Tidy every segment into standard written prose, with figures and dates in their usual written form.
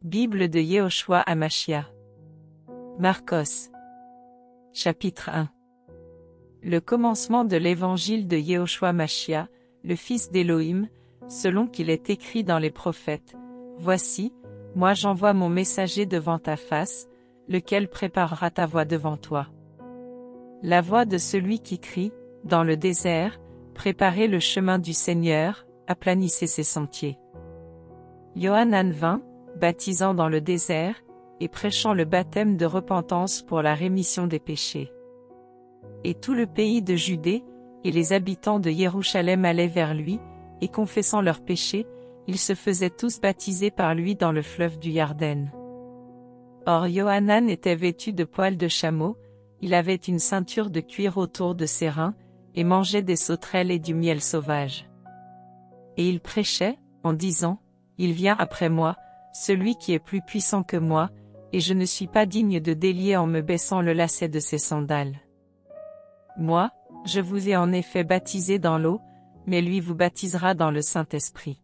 Bible de Yehoshua Hamashia. Marcos. Chapitre 1. Le commencement de l'évangile de Yehoshua Hamashia, le fils d'Élohim, selon qu'il est écrit dans les prophètes. Voici, moi j'envoie mon messager devant ta face, lequel préparera ta voie devant toi. La voix de celui qui crie, dans le désert, préparez le chemin du Seigneur, aplanissez ses sentiers. Yohanan vint, baptisant dans le désert, et prêchant le baptême de repentance pour la rémission des péchés. Et tout le pays de Judée, et les habitants de Jérusalem allaient vers lui, et confessant leurs péchés, ils se faisaient tous baptiser par lui dans le fleuve du Yarden. Or Yohanan était vêtu de poils de chameau, il avait une ceinture de cuir autour de ses reins, et mangeait des sauterelles et du miel sauvage. Et il prêchait, en disant, il vient après moi, celui qui est plus puissant que moi, et je ne suis pas digne de délier en me baissant le lacet de ses sandales. Moi, je vous ai en effet baptisé dans l'eau, mais lui vous baptisera dans le Saint-Esprit.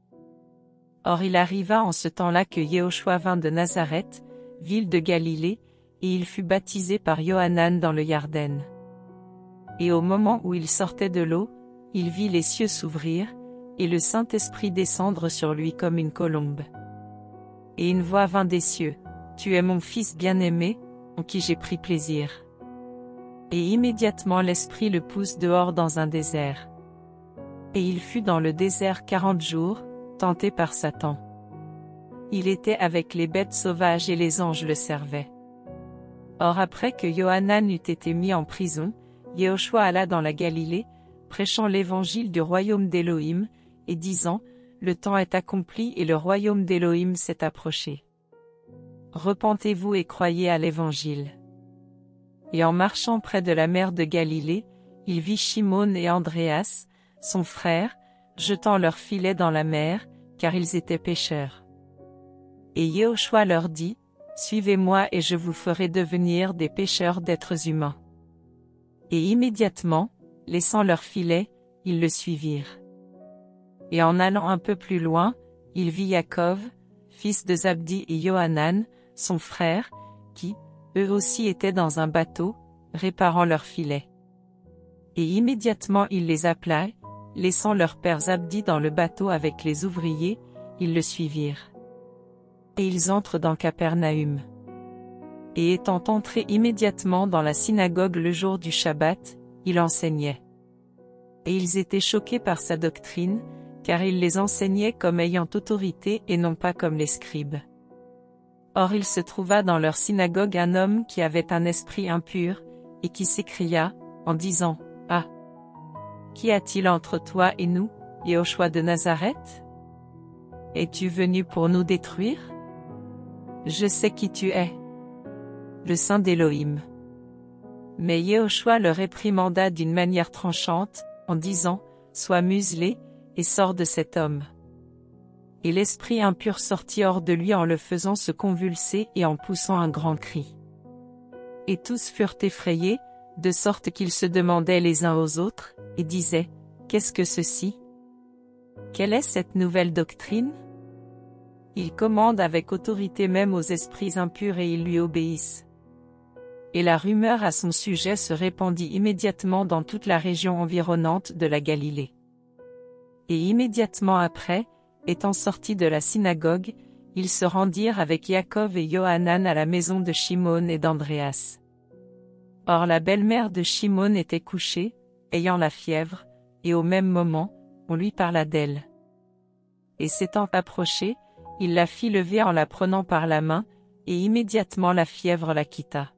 Or il arriva en ce temps-là que Yehoshua vint de Nazareth, ville de Galilée, et il fut baptisé par Yohanan dans le Yarden. Et au moment où il sortait de l'eau, il vit les cieux s'ouvrir, et le Saint-Esprit descendre sur lui comme une colombe. Et une voix vint des cieux, « Tu es mon Fils bien-aimé, en qui j'ai pris plaisir. » Et immédiatement l'Esprit le pousse dehors dans un désert. Et il fut dans le désert 40 jours, tenté par Satan. Il était avec les bêtes sauvages et les anges le servaient. Or après que Yohanan eut été mis en prison, Yehoshua alla dans la Galilée, prêchant l'évangile du royaume d'Élohim, et disant, le temps est accompli et le royaume d'Élohim s'est approché. Repentez-vous et croyez à l'évangile. Et en marchant près de la mer de Galilée, il vit Shimon et Andréas, son frère, jetant leurs filets dans la mer, car ils étaient pêcheurs. Et Yehoshua leur dit, suivez-moi et je vous ferai devenir des pêcheurs d'êtres humains. Et immédiatement, laissant leurs filets, ils le suivirent. Et en allant un peu plus loin, il vit Yaakov, fils de Zabdi et Yohanan, son frère, qui, eux aussi étaient dans un bateau, réparant leurs filets. Et immédiatement il les appela, laissant leur père Zabdi dans le bateau avec les ouvriers, ils le suivirent. Et ils entrent dans Capernaüm. Et étant entrés immédiatement dans la synagogue le jour du Shabbat, il enseignait. Et ils étaient choqués par sa doctrine, car il les enseignait comme ayant autorité et non pas comme les scribes. Or il se trouva dans leur synagogue un homme qui avait un esprit impur, et qui s'écria, en disant, « Ah! Qu'y a-t-il entre toi et nous, Yehoshua de Nazareth? Es-tu venu pour nous détruire? Je sais qui tu es. Le Saint d'Élohim. » Mais Yehoshua le réprimanda d'une manière tranchante, en disant, « Sois muselé, et sors de cet homme. » Et l'esprit impur sortit hors de lui en le faisant se convulser et en poussant un grand cri. Et tous furent effrayés, de sorte qu'ils se demandaient les uns aux autres, et disaient, « Qu'est-ce que ceci? Quelle est cette nouvelle doctrine? Il commande avec autorité même aux esprits impurs et ils lui obéissent. » Et la rumeur à son sujet se répandit immédiatement dans toute la région environnante de la Galilée. Et immédiatement après, étant sortis de la synagogue, ils se rendirent avec Yaakov et Yohanan à la maison de Shimon et d'Andréas. Or la belle-mère de Shimon était couchée, ayant la fièvre, et au même moment, on lui parla d'elle. Et s'étant approché, il la fit lever en la prenant par la main, et immédiatement la fièvre la quitta.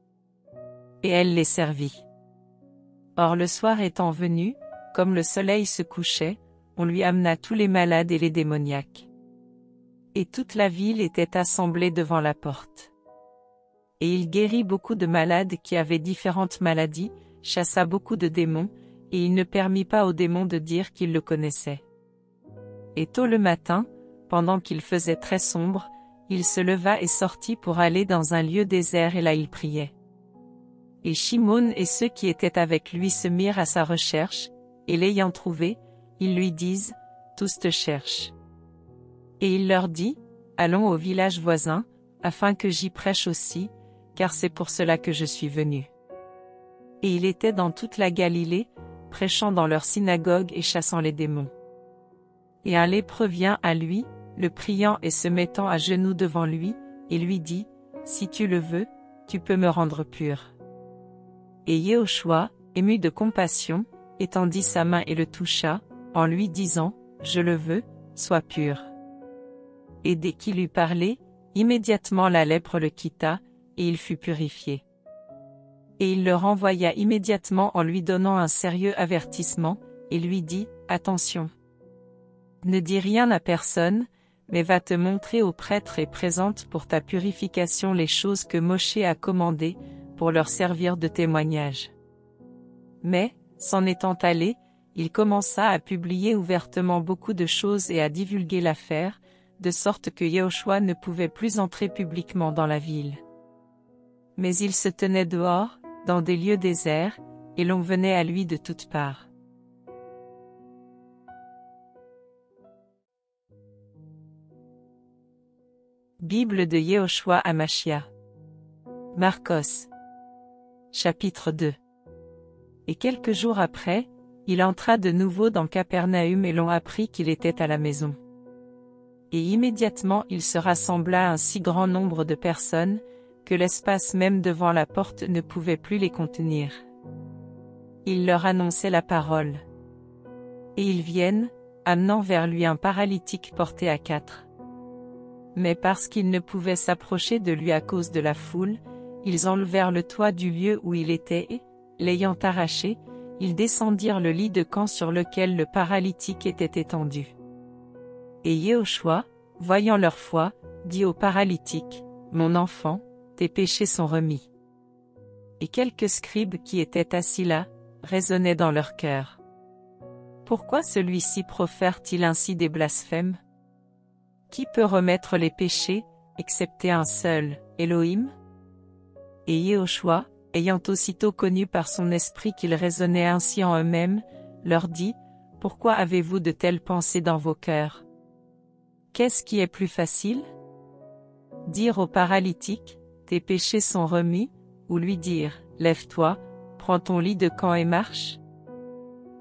Et elle les servit. Or le soir étant venu, comme le soleil se couchait, on lui amena tous les malades et les démoniaques. Et toute la ville était assemblée devant la porte. Et il guérit beaucoup de malades qui avaient différentes maladies, chassa beaucoup de démons, et il ne permit pas aux démons de dire qu'ils le connaissaient. Et tôt le matin, pendant qu'il faisait très sombre, il se leva et sortit pour aller dans un lieu désert et là il priait. Et Shimon et ceux qui étaient avec lui se mirent à sa recherche, et l'ayant trouvé, ils lui disent, tous te cherchent. Et il leur dit, allons au village voisin, afin que j'y prêche aussi, car c'est pour cela que je suis venu. Et il était dans toute la Galilée, prêchant dans leur synagogue et chassant les démons. Et un lépreux vient à lui, le priant et se mettant à genoux devant lui, et lui dit, « Si tu le veux, tu peux me rendre pur. » Et Yehoshua, ému de compassion, étendit sa main et le toucha, en lui disant, « Je le veux, sois pur. » Et dès qu'il eut parlé, immédiatement la lèpre le quitta, et il fut purifié. Et il le renvoya immédiatement en lui donnant un sérieux avertissement, et lui dit, « Attention. Ne dis rien à personne, mais va te montrer au prêtre et présente pour ta purification les choses que Moshe a commandées, pour leur servir de témoignage. » Mais, s'en étant allé, il commença à publier ouvertement beaucoup de choses et à divulguer l'affaire, de sorte que Yehoshua ne pouvait plus entrer publiquement dans la ville. Mais il se tenait dehors, dans des lieux déserts, et l'on venait à lui de toutes parts. Bible de Yehoshua Hamashia. Marcos. Chapitre 2. Et quelques jours après, il entra de nouveau dans Capernaüm et l'on apprit qu'il était à la maison. Et immédiatement il se rassembla un si grand nombre de personnes, que l'espace même devant la porte ne pouvait plus les contenir. Il leur annonçait la parole. Et ils viennent, amenant vers lui un paralytique porté à 4. Mais parce qu'ils ne pouvaient s'approcher de lui à cause de la foule, ils enlevèrent le toit du lieu où il était et, l'ayant arraché, ils descendirent le lit de camp sur lequel le paralytique était étendu. Et Yehoshua, voyant leur foi, dit au paralytique, « Mon enfant, tes péchés sont remis. » Et quelques scribes qui étaient assis là, raisonnaient dans leur cœur. Pourquoi celui-ci profère-t-il ainsi des blasphèmes? Qui peut remettre les péchés, excepté un seul, Elohim? Et Yehoshua, ayant aussitôt connu par son esprit qu'ils raisonnaient ainsi en eux-mêmes, leur dit, « Pourquoi avez-vous de telles pensées dans vos cœurs? Qu'est-ce qui est plus facile? Dire au paralytique, « Tes péchés sont remis », ou lui dire, « Lève-toi, prends ton lit de camp et marche ».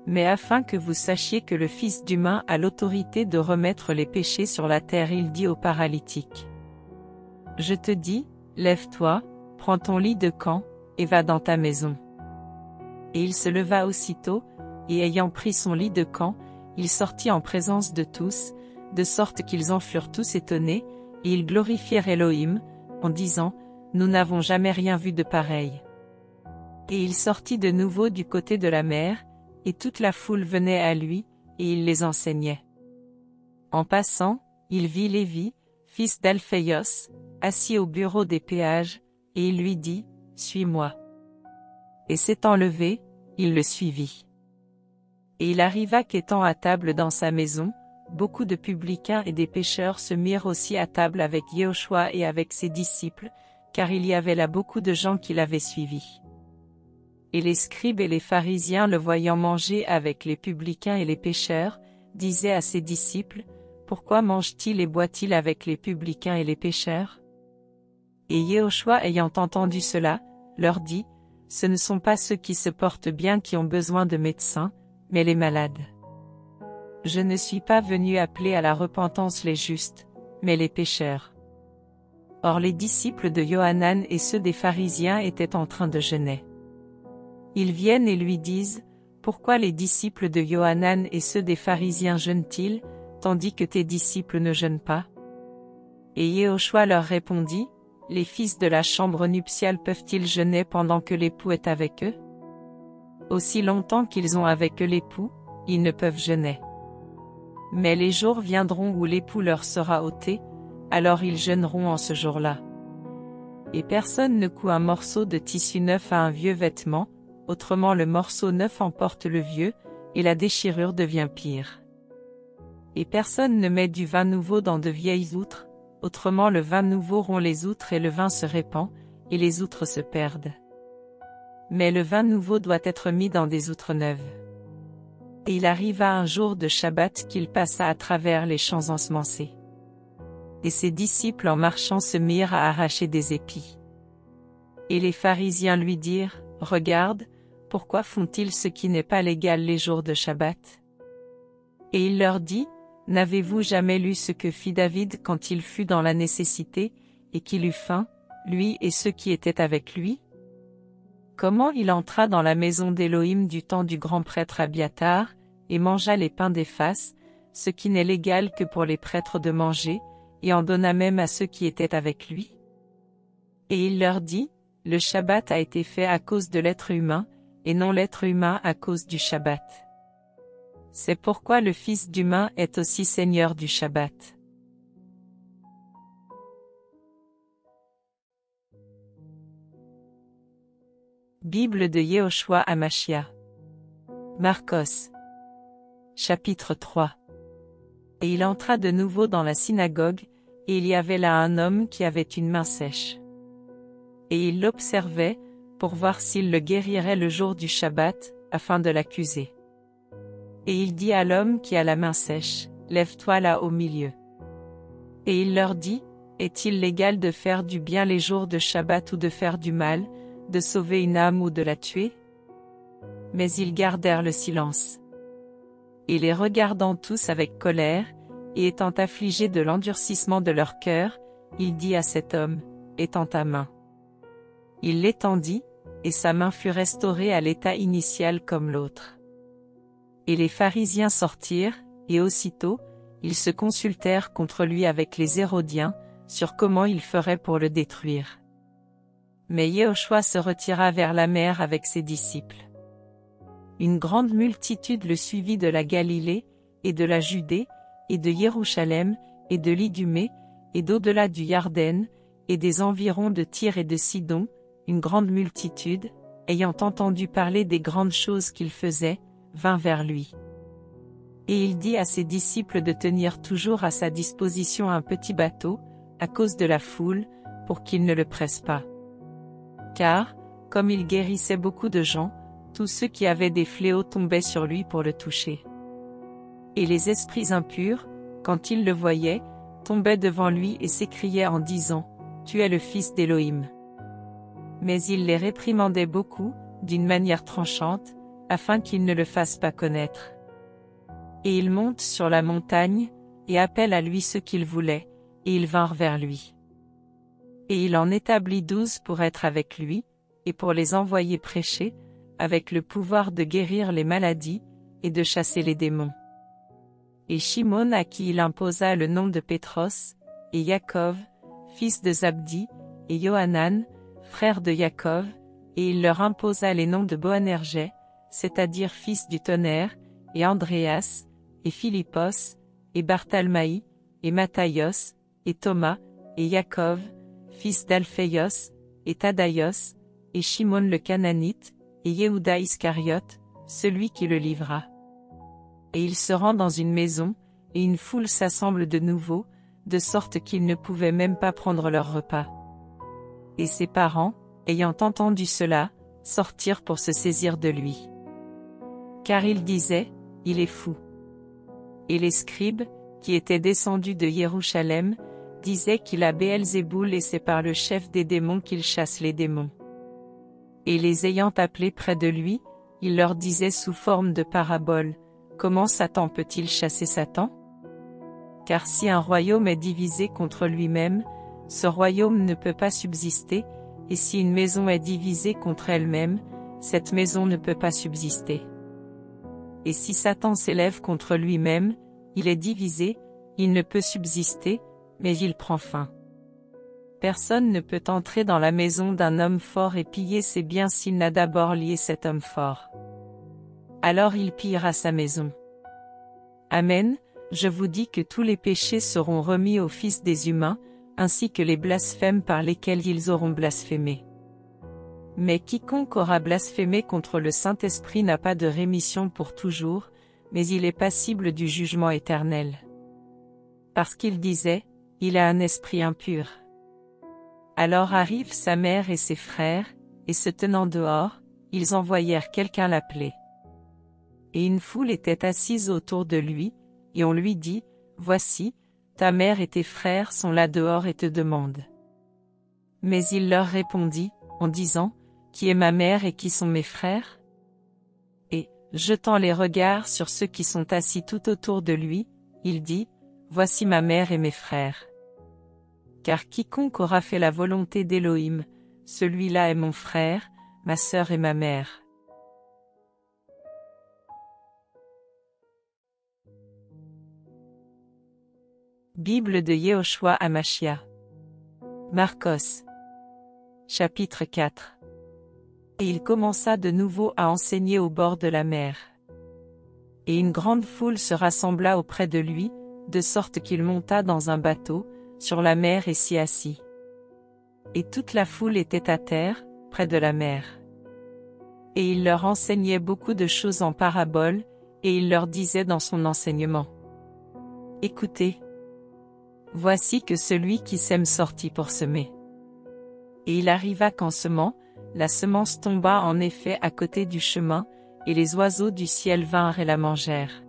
Mais afin que vous sachiez que le Fils d'humain a l'autorité de remettre les péchés sur la terre, il dit au paralytique, « Je te dis, lève-toi, prends ton lit de camp, et va dans ta maison. » Et il se leva aussitôt, et ayant pris son lit de camp, il sortit en présence de tous, de sorte qu'ils en furent tous étonnés, et ils glorifièrent Elohim, en disant, « Nous n'avons jamais rien vu de pareil. » Et il sortit de nouveau du côté de la mer, et toute la foule venait à lui, et il les enseignait. En passant, il vit Lévi, fils d'Alphéios, assis au bureau des péages, et il lui dit, « Suis-moi. » Et s'étant levé, il le suivit. Et il arriva qu'étant à table dans sa maison, beaucoup de publicains et des pécheurs se mirent aussi à table avec Yehoshua et avec ses disciples, car il y avait là beaucoup de gens qui l'avaient suivi. Et les scribes et les pharisiens le voyant manger avec les publicains et les pécheurs, disaient à ses disciples, « Pourquoi mange-t-il et boit-il avec les publicains et les pécheurs? » Et Yehoshua ayant entendu cela, leur dit, « Ce ne sont pas ceux qui se portent bien qui ont besoin de médecins, mais les malades. Je ne suis pas venu appeler à la repentance les justes, mais les pécheurs. » Or les disciples de Yohanan et ceux des pharisiens étaient en train de jeûner. Ils viennent et lui disent, « Pourquoi les disciples de Yohanan et ceux des pharisiens jeûnent-ils, tandis que tes disciples ne jeûnent pas? » Et Yehoshua leur répondit, « Les fils de la chambre nuptiale peuvent-ils jeûner pendant que l'époux est avec eux? Aussi longtemps qu'ils ont avec eux l'époux, ils ne peuvent jeûner. Mais les jours viendront où l'époux leur sera ôté, alors ils jeûneront en ce jour-là. Et personne ne coud un morceau de tissu neuf à un vieux vêtement, autrement le morceau neuf emporte le vieux, et la déchirure devient pire. Et personne ne met du vin nouveau dans de vieilles outres, autrement le vin nouveau rompt les outres et le vin se répand, et les outres se perdent. Mais le vin nouveau doit être mis dans des outres neuves. » Et il arriva un jour de Shabbat qu'il passa à travers les champs ensemencés. Et ses disciples en marchant se mirent à arracher des épis. Et les pharisiens lui dirent, « Regarde, pourquoi font-ils ce qui n'est pas légal les jours de Shabbat ?» Et il leur dit, « N'avez-vous jamais lu ce que fit David quand il fut dans la nécessité, et qu'il eut faim, lui et ceux qui étaient avec lui? Comment il entra dans la maison d'Élohim du temps du grand prêtre Abiatar, et mangea les pains des faces, ce qui n'est légal que pour les prêtres de manger, et en donna même à ceux qui étaient avec lui? » Et il leur dit, « Le Shabbat a été fait à cause de l'être humain, et non l'être humain à cause du Shabbat. C'est pourquoi le Fils d'humain est aussi Seigneur du Shabbat. » Bible de Yehoshua Hamashia. Marcos. Chapitre 3. Et il entra de nouveau dans la synagogue, et il y avait là un homme qui avait une main sèche. Et il l'observait, pour voir s'il le guérirait le jour du Shabbat, afin de l'accuser. Et il dit à l'homme qui a la main sèche, « Lève-toi là au milieu. » Et il leur dit, « Est-il légal de faire du bien les jours de Shabbat ou de faire du mal, de sauver une âme ou de la tuer ?» Mais ils gardèrent le silence. Et les regardant tous avec colère, et étant affligés de l'endurcissement de leur cœur, il dit à cet homme, « Étends ta main. » Il l'étendit, et sa main fut restaurée à l'état initial comme l'autre. Et les pharisiens sortirent, et aussitôt, ils se consultèrent contre lui avec les Hérodiens, sur comment ils feraient pour le détruire. Mais Yehoshua se retira vers la mer avec ses disciples. Une grande multitude le suivit de la Galilée, et de la Judée, et de Jérusalem, et de l'Idumée, et d'au-delà du Yarden, et des environs de Tyr et de Sidon, une grande multitude, ayant entendu parler des grandes choses qu'il faisait, vint vers lui. Et il dit à ses disciples de tenir toujours à sa disposition un petit bateau, à cause de la foule, pour qu'ils ne le pressent pas. Car, comme il guérissait beaucoup de gens, tous ceux qui avaient des fléaux tombaient sur lui pour le toucher. Et les esprits impurs, quand ils le voyaient, tombaient devant lui et s'écriaient en disant, « Tu es le Fils d'Élohim. » Mais il les réprimandait beaucoup, d'une manière tranchante, afin qu'ils ne le fassent pas connaître. Et il monte sur la montagne, et appelle à lui ceux qu'il voulait, et ils vinrent vers lui. Et il en établit 12 pour être avec lui, et pour les envoyer prêcher, avec le pouvoir de guérir les maladies, et de chasser les démons. Et Shimon à qui il imposa le nom de Pétros, et Yaakov, fils de Zabdi, et Yohanan, frère de Yaakov, et il leur imposa les noms de Boanergès, c'est-à-dire fils du tonnerre, et Andréas, et Philippos, et Barthalmaï, et Matthaios, et Thomas, et Yaakov, fils d'Alphéios, et Thaddaios, et Shimon le Cananite, et Yehuda Iscariote, celui qui le livra. Et il se rend dans une maison, et une foule s'assemble de nouveau, de sorte qu'ils ne pouvaient même pas prendre leur repas. Et ses parents, ayant entendu cela, sortirent pour se saisir de lui. Car ils disaient, il est fou. Et les scribes, qui étaient descendus de Jérusalem, disaient qu'il a Béelzéboul et c'est par le chef des démons qu'il chasse les démons. Et les ayant appelés près de lui, il leur disait sous forme de parabole, comment Satan peut-il chasser Satan? Car si un royaume est divisé contre lui-même, ce royaume ne peut pas subsister, et si une maison est divisée contre elle-même, cette maison ne peut pas subsister. Et si Satan s'élève contre lui-même, il est divisé, il ne peut subsister, mais il prend fin. Personne ne peut entrer dans la maison d'un homme fort et piller ses biens s'il n'a d'abord lié cet homme fort. Alors il pillera sa maison. Amen, je vous dis que tous les péchés seront remis aux fils des humains, ainsi que les blasphèmes par lesquels ils auront blasphémé. Mais quiconque aura blasphémé contre le Saint-Esprit n'a pas de rémission pour toujours, mais il est passible du jugement éternel. Parce qu'il disait, il a un esprit impur. Alors arrivent sa mère et ses frères, et se tenant dehors, ils envoyèrent quelqu'un l'appeler. Et une foule était assise autour de lui, et on lui dit, « Voici, ta mère et tes frères sont là dehors et te demandent. Mais il leur répondit, en disant, qui est ma mère et qui sont mes frères? Et, jetant les regards sur ceux qui sont assis tout autour de lui, il dit, voici ma mère et mes frères. Car quiconque aura fait la volonté d'Élohim, celui-là est mon frère, ma sœur et ma mère. Bible de Yehoshua Hamashia. Marcos. Chapitre 4. Et il commença de nouveau à enseigner au bord de la mer. Et une grande foule se rassembla auprès de lui, de sorte qu'il monta dans un bateau, sur la mer et s'y assit. Et toute la foule était à terre, près de la mer. Et il leur enseignait beaucoup de choses en paraboles, et il leur disait dans son enseignement. Écoutez. Voici que celui qui sème sortit pour semer. Et il arriva qu'en semant, la semence tomba en effet à côté du chemin, et les oiseaux du ciel vinrent et la mangèrent.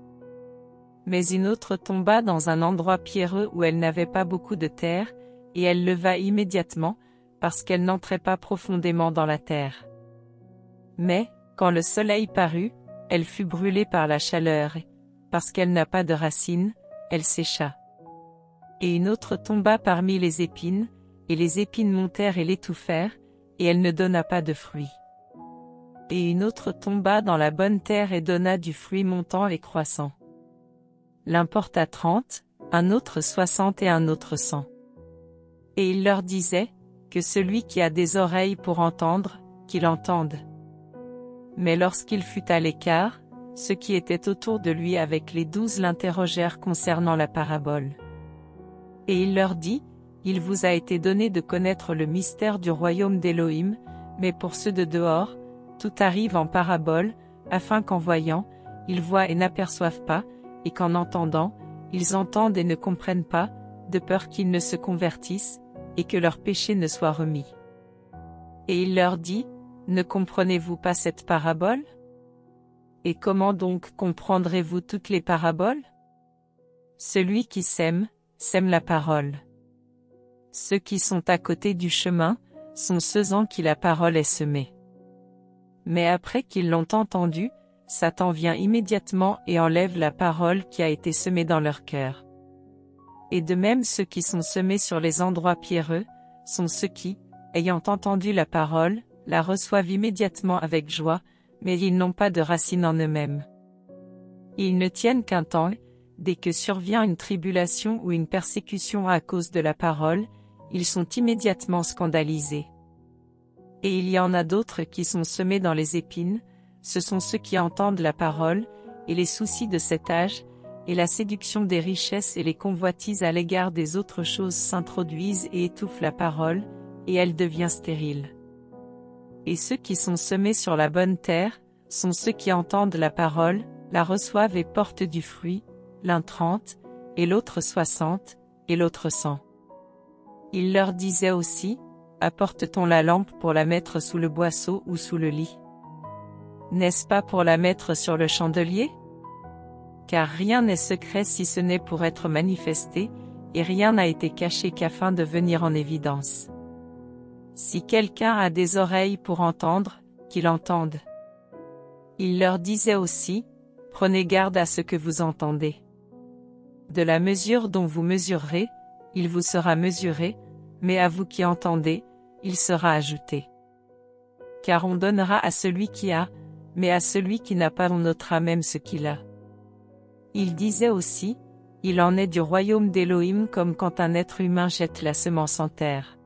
Mais une autre tomba dans un endroit pierreux où elle n'avait pas beaucoup de terre, et elle leva immédiatement, parce qu'elle n'entrait pas profondément dans la terre. Mais, quand le soleil parut, elle fut brûlée par la chaleur et, parce qu'elle n'a pas de racines, elle sécha. Et une autre tomba parmi les épines, et les épines montèrent et l'étouffèrent, et elle ne donna pas de fruits. Et une autre tomba dans la bonne terre et donna du fruit montant et croissant. L'un porta 30, un autre 60 et un autre 100. Et il leur disait, que celui qui a des oreilles pour entendre, qu'il entende. Mais lorsqu'il fut à l'écart, ceux qui étaient autour de lui avec les 12 l'interrogèrent concernant la parabole. Et il leur dit, il vous a été donné de connaître le mystère du royaume d'Élohim, mais pour ceux de dehors, tout arrive en parabole, afin qu'en voyant, ils voient et n'aperçoivent pas, et qu'en entendant, ils entendent et ne comprennent pas, de peur qu'ils ne se convertissent, et que leurs péchés ne soient remis. Et il leur dit, ne comprenez-vous pas cette parabole? Et comment donc comprendrez-vous toutes les paraboles? Celui qui sème, sème la parole. Ceux qui sont à côté du chemin, sont ceux en qui la parole est semée. Mais après qu'ils l'ont entendue, Satan vient immédiatement et enlève la parole qui a été semée dans leur cœur. Et de même ceux qui sont semés sur les endroits pierreux, sont ceux qui, ayant entendu la parole, la reçoivent immédiatement avec joie, mais ils n'ont pas de racine en eux-mêmes. Ils ne tiennent qu'un temps, dès que survient une tribulation ou une persécution à cause de la parole, ils sont immédiatement scandalisés. Et il y en a d'autres qui sont semés dans les épines, ce sont ceux qui entendent la parole, et les soucis de cet âge, et la séduction des richesses et les convoitises à l'égard des autres choses s'introduisent et étouffent la parole, et elle devient stérile. Et ceux qui sont semés sur la bonne terre, sont ceux qui entendent la parole, la reçoivent et portent du fruit, l'un 30, et l'autre 60, et l'autre 100. Il leur disait aussi, apporte-t-on la lampe pour la mettre sous le boisseau ou sous le lit? N'est-ce pas pour la mettre sur le chandelier? Car rien n'est secret si ce n'est pour être manifesté, et rien n'a été caché qu'afin de venir en évidence. Si quelqu'un a des oreilles pour entendre, qu'il entende. Il leur disait aussi, prenez garde à ce que vous entendez. De la mesure dont vous mesurerez, il vous sera mesuré, mais à vous qui entendez, il sera ajouté. Car on donnera à celui qui a, mais à celui qui n'a pas on ôtera même ce qu'il a. Il disait aussi, il en est du royaume d'Élohim comme quand un être humain jette la semence en terre.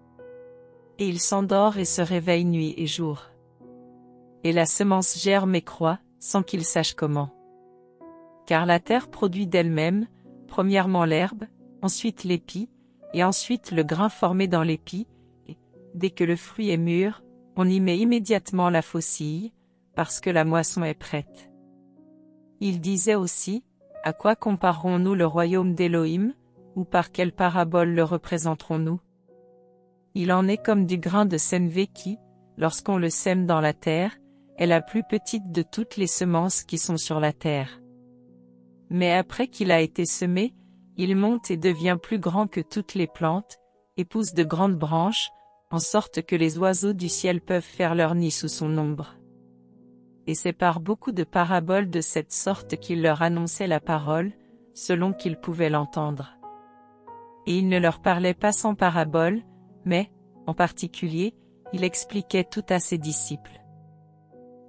Et il s'endort et se réveille nuit et jour. Et la semence germe et croît, sans qu'il sache comment. Car la terre produit d'elle-même, premièrement l'herbe, ensuite l'épi, et ensuite le grain formé dans l'épi, et, dès que le fruit est mûr, on y met immédiatement la faucille, parce que la moisson est prête. Il disait aussi, à quoi comparerons-nous le royaume d'Élohim, ou par quelle parabole le représenterons-nous? Il en est comme du grain de sénévé qui, lorsqu'on le sème dans la terre, est la plus petite de toutes les semences qui sont sur la terre. Mais après qu'il a été semé, Il monte et devient plus grand que toutes les plantes, et pousse de grandes branches, en sorte que les oiseaux du ciel peuvent faire leur nid sous son ombre. Et c'est par beaucoup de paraboles de cette sorte qu'il leur annonçait la parole, selon qu'ils pouvaient l'entendre. Et il ne leur parlait pas sans paraboles, mais, en particulier, il expliquait tout à ses disciples.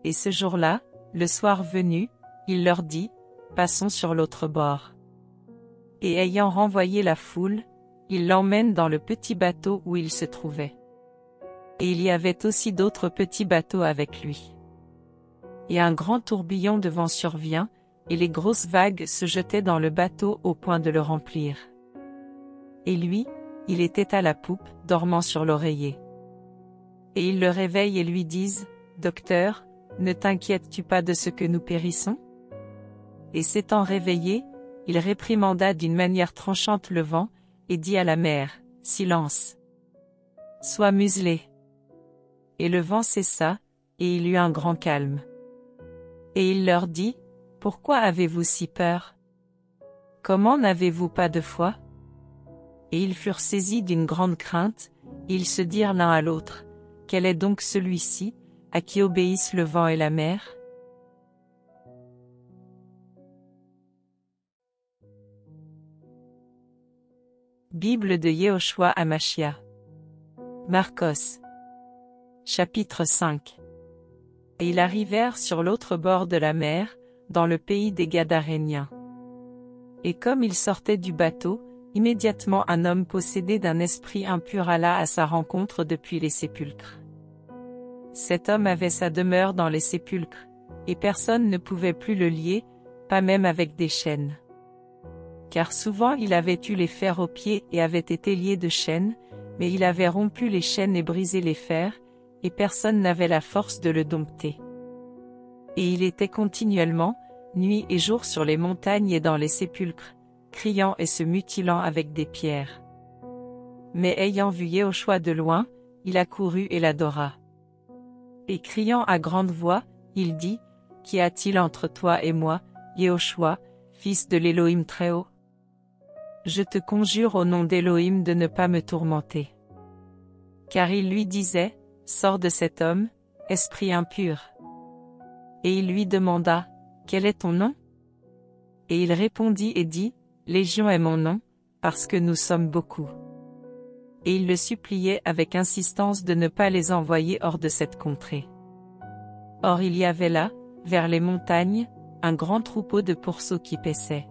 Et ce jour-là, le soir venu, il leur dit, « Passons sur l'autre bord. » Et ayant renvoyé la foule, il l'emmène dans le petit bateau où il se trouvait. Et il y avait aussi d'autres petits bateaux avec lui. Et un grand tourbillon de vent survient, et les grosses vagues se jetaient dans le bateau au point de le remplir. Et lui, il était à la poupe, dormant sur l'oreiller. Et ils le réveillent et lui disent, « Docteur, ne t'inquiètes-tu pas de ce que nous périssons ?» Et s'étant réveillé, il réprimanda d'une manière tranchante le vent, et dit à la mer, « Silence! Sois muselé! » Et le vent cessa, et il eut un grand calme. Et il leur dit, « Pourquoi avez-vous si peur? Comment n'avez-vous pas de foi ?» Et ils furent saisis d'une grande crainte, et ils se dirent l'un à l'autre, « Quel est donc celui-ci, à qui obéissent le vent et la mer ?» Bible de Yehoshua Hamashia. Marcos. Chapitre 5. Et ils arrivèrent sur l'autre bord de la mer, dans le pays des Gadaréniens. Et comme ils sortaient du bateau, immédiatement un homme possédé d'un esprit impur alla à sa rencontre depuis les sépulcres. Cet homme avait sa demeure dans les sépulcres, et personne ne pouvait plus le lier, pas même avec des chaînes. Car souvent il avait eu les fers aux pieds et avait été lié de chaînes, mais il avait rompu les chaînes et brisé les fers, et personne n'avait la force de le dompter. Et il était continuellement, nuit et jour sur les montagnes et dans les sépulcres, criant et se mutilant avec des pierres. Mais ayant vu Yehoshua de loin, il accourut et l'adora. Et criant à grande voix, il dit, « Qu'y a-t-il entre toi et moi, Yehoshua, fils de l'Élohim Très-Haut? Je te conjure au nom d'Élohim de ne pas me tourmenter. » Car il lui disait, « Sors de cet homme, esprit impur. » Et il lui demanda, « Quel est ton nom? » Et il répondit et dit, « Légion est mon nom, parce que nous sommes beaucoup. » Et il le suppliait avec insistance de ne pas les envoyer hors de cette contrée. Or il y avait là, vers les montagnes, un grand troupeau de pourceaux qui paissaient.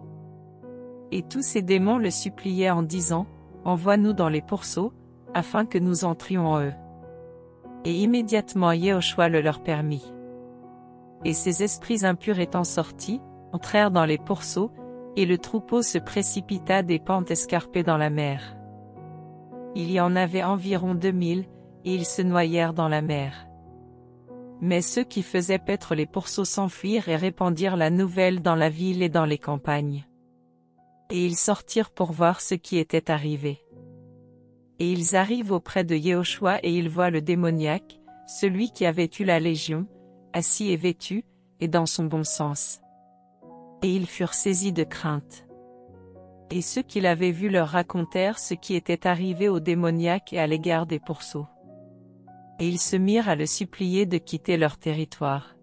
Et tous ces démons le suppliaient en disant, « Envoie-nous dans les pourceaux, afin que nous entrions en eux. » Et immédiatement Yehoshua le leur permit. Et ces esprits impurs étant sortis, entrèrent dans les pourceaux, et le troupeau se précipita des pentes escarpées dans la mer. Il y en avait environ 2000, et ils se noyèrent dans la mer. Mais ceux qui faisaient paître les pourceaux s'enfuirent et répandirent la nouvelle dans la ville et dans les campagnes. Et ils sortirent pour voir ce qui était arrivé. Et ils arrivent auprès de Yehoshua et ils voient le démoniaque, celui qui avait eu la légion, assis et vêtu, et dans son bon sens. Et ils furent saisis de crainte. Et ceux qui l'avaient vu leur racontèrent ce qui était arrivé au démoniaque et à l'égard des pourceaux. Et ils se mirent à le supplier de quitter leur territoire.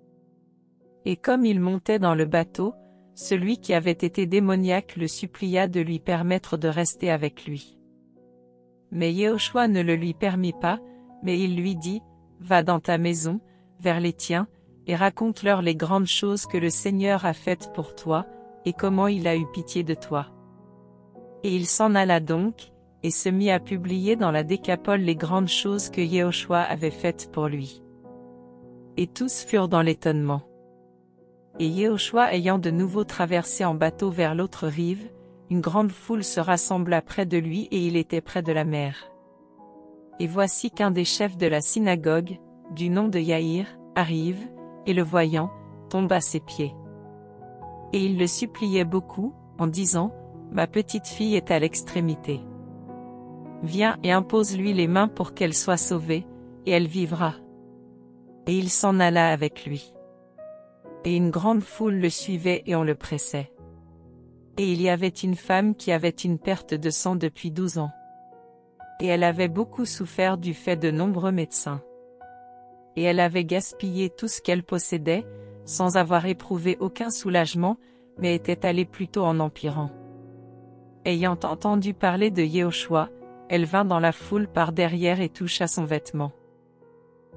Et comme il montait dans le bateau, celui qui avait été démoniaque le supplia de lui permettre de rester avec lui. Mais Yehoshua ne le lui permit pas, mais il lui dit, « Va dans ta maison, vers les tiens, et raconte-leur les grandes choses que le Seigneur a faites pour toi, et comment il a eu pitié de toi. » Et il s'en alla donc, et se mit à publier dans la Décapole les grandes choses que Yehoshua avait faites pour lui. Et tous furent dans l'étonnement. Et Yehoshua ayant de nouveau traversé en bateau vers l'autre rive, une grande foule se rassembla près de lui et il était près de la mer. Et voici qu'un des chefs de la synagogue, du nom de Yaïr, arrive, et le voyant, tombe à ses pieds. Et il le suppliait beaucoup, en disant, « Ma petite fille est à l'extrémité. Viens et impose-lui les mains pour qu'elle soit sauvée, et elle vivra. » Et il s'en alla avec lui. Et une grande foule le suivait et on le pressait. Et il y avait une femme qui avait une perte de sang depuis 12 ans. Et elle avait beaucoup souffert du fait de nombreux médecins. Et elle avait gaspillé tout ce qu'elle possédait, sans avoir éprouvé aucun soulagement, mais était allée plutôt en empirant. Ayant entendu parler de Yehoshua, elle vint dans la foule par derrière et toucha son vêtement.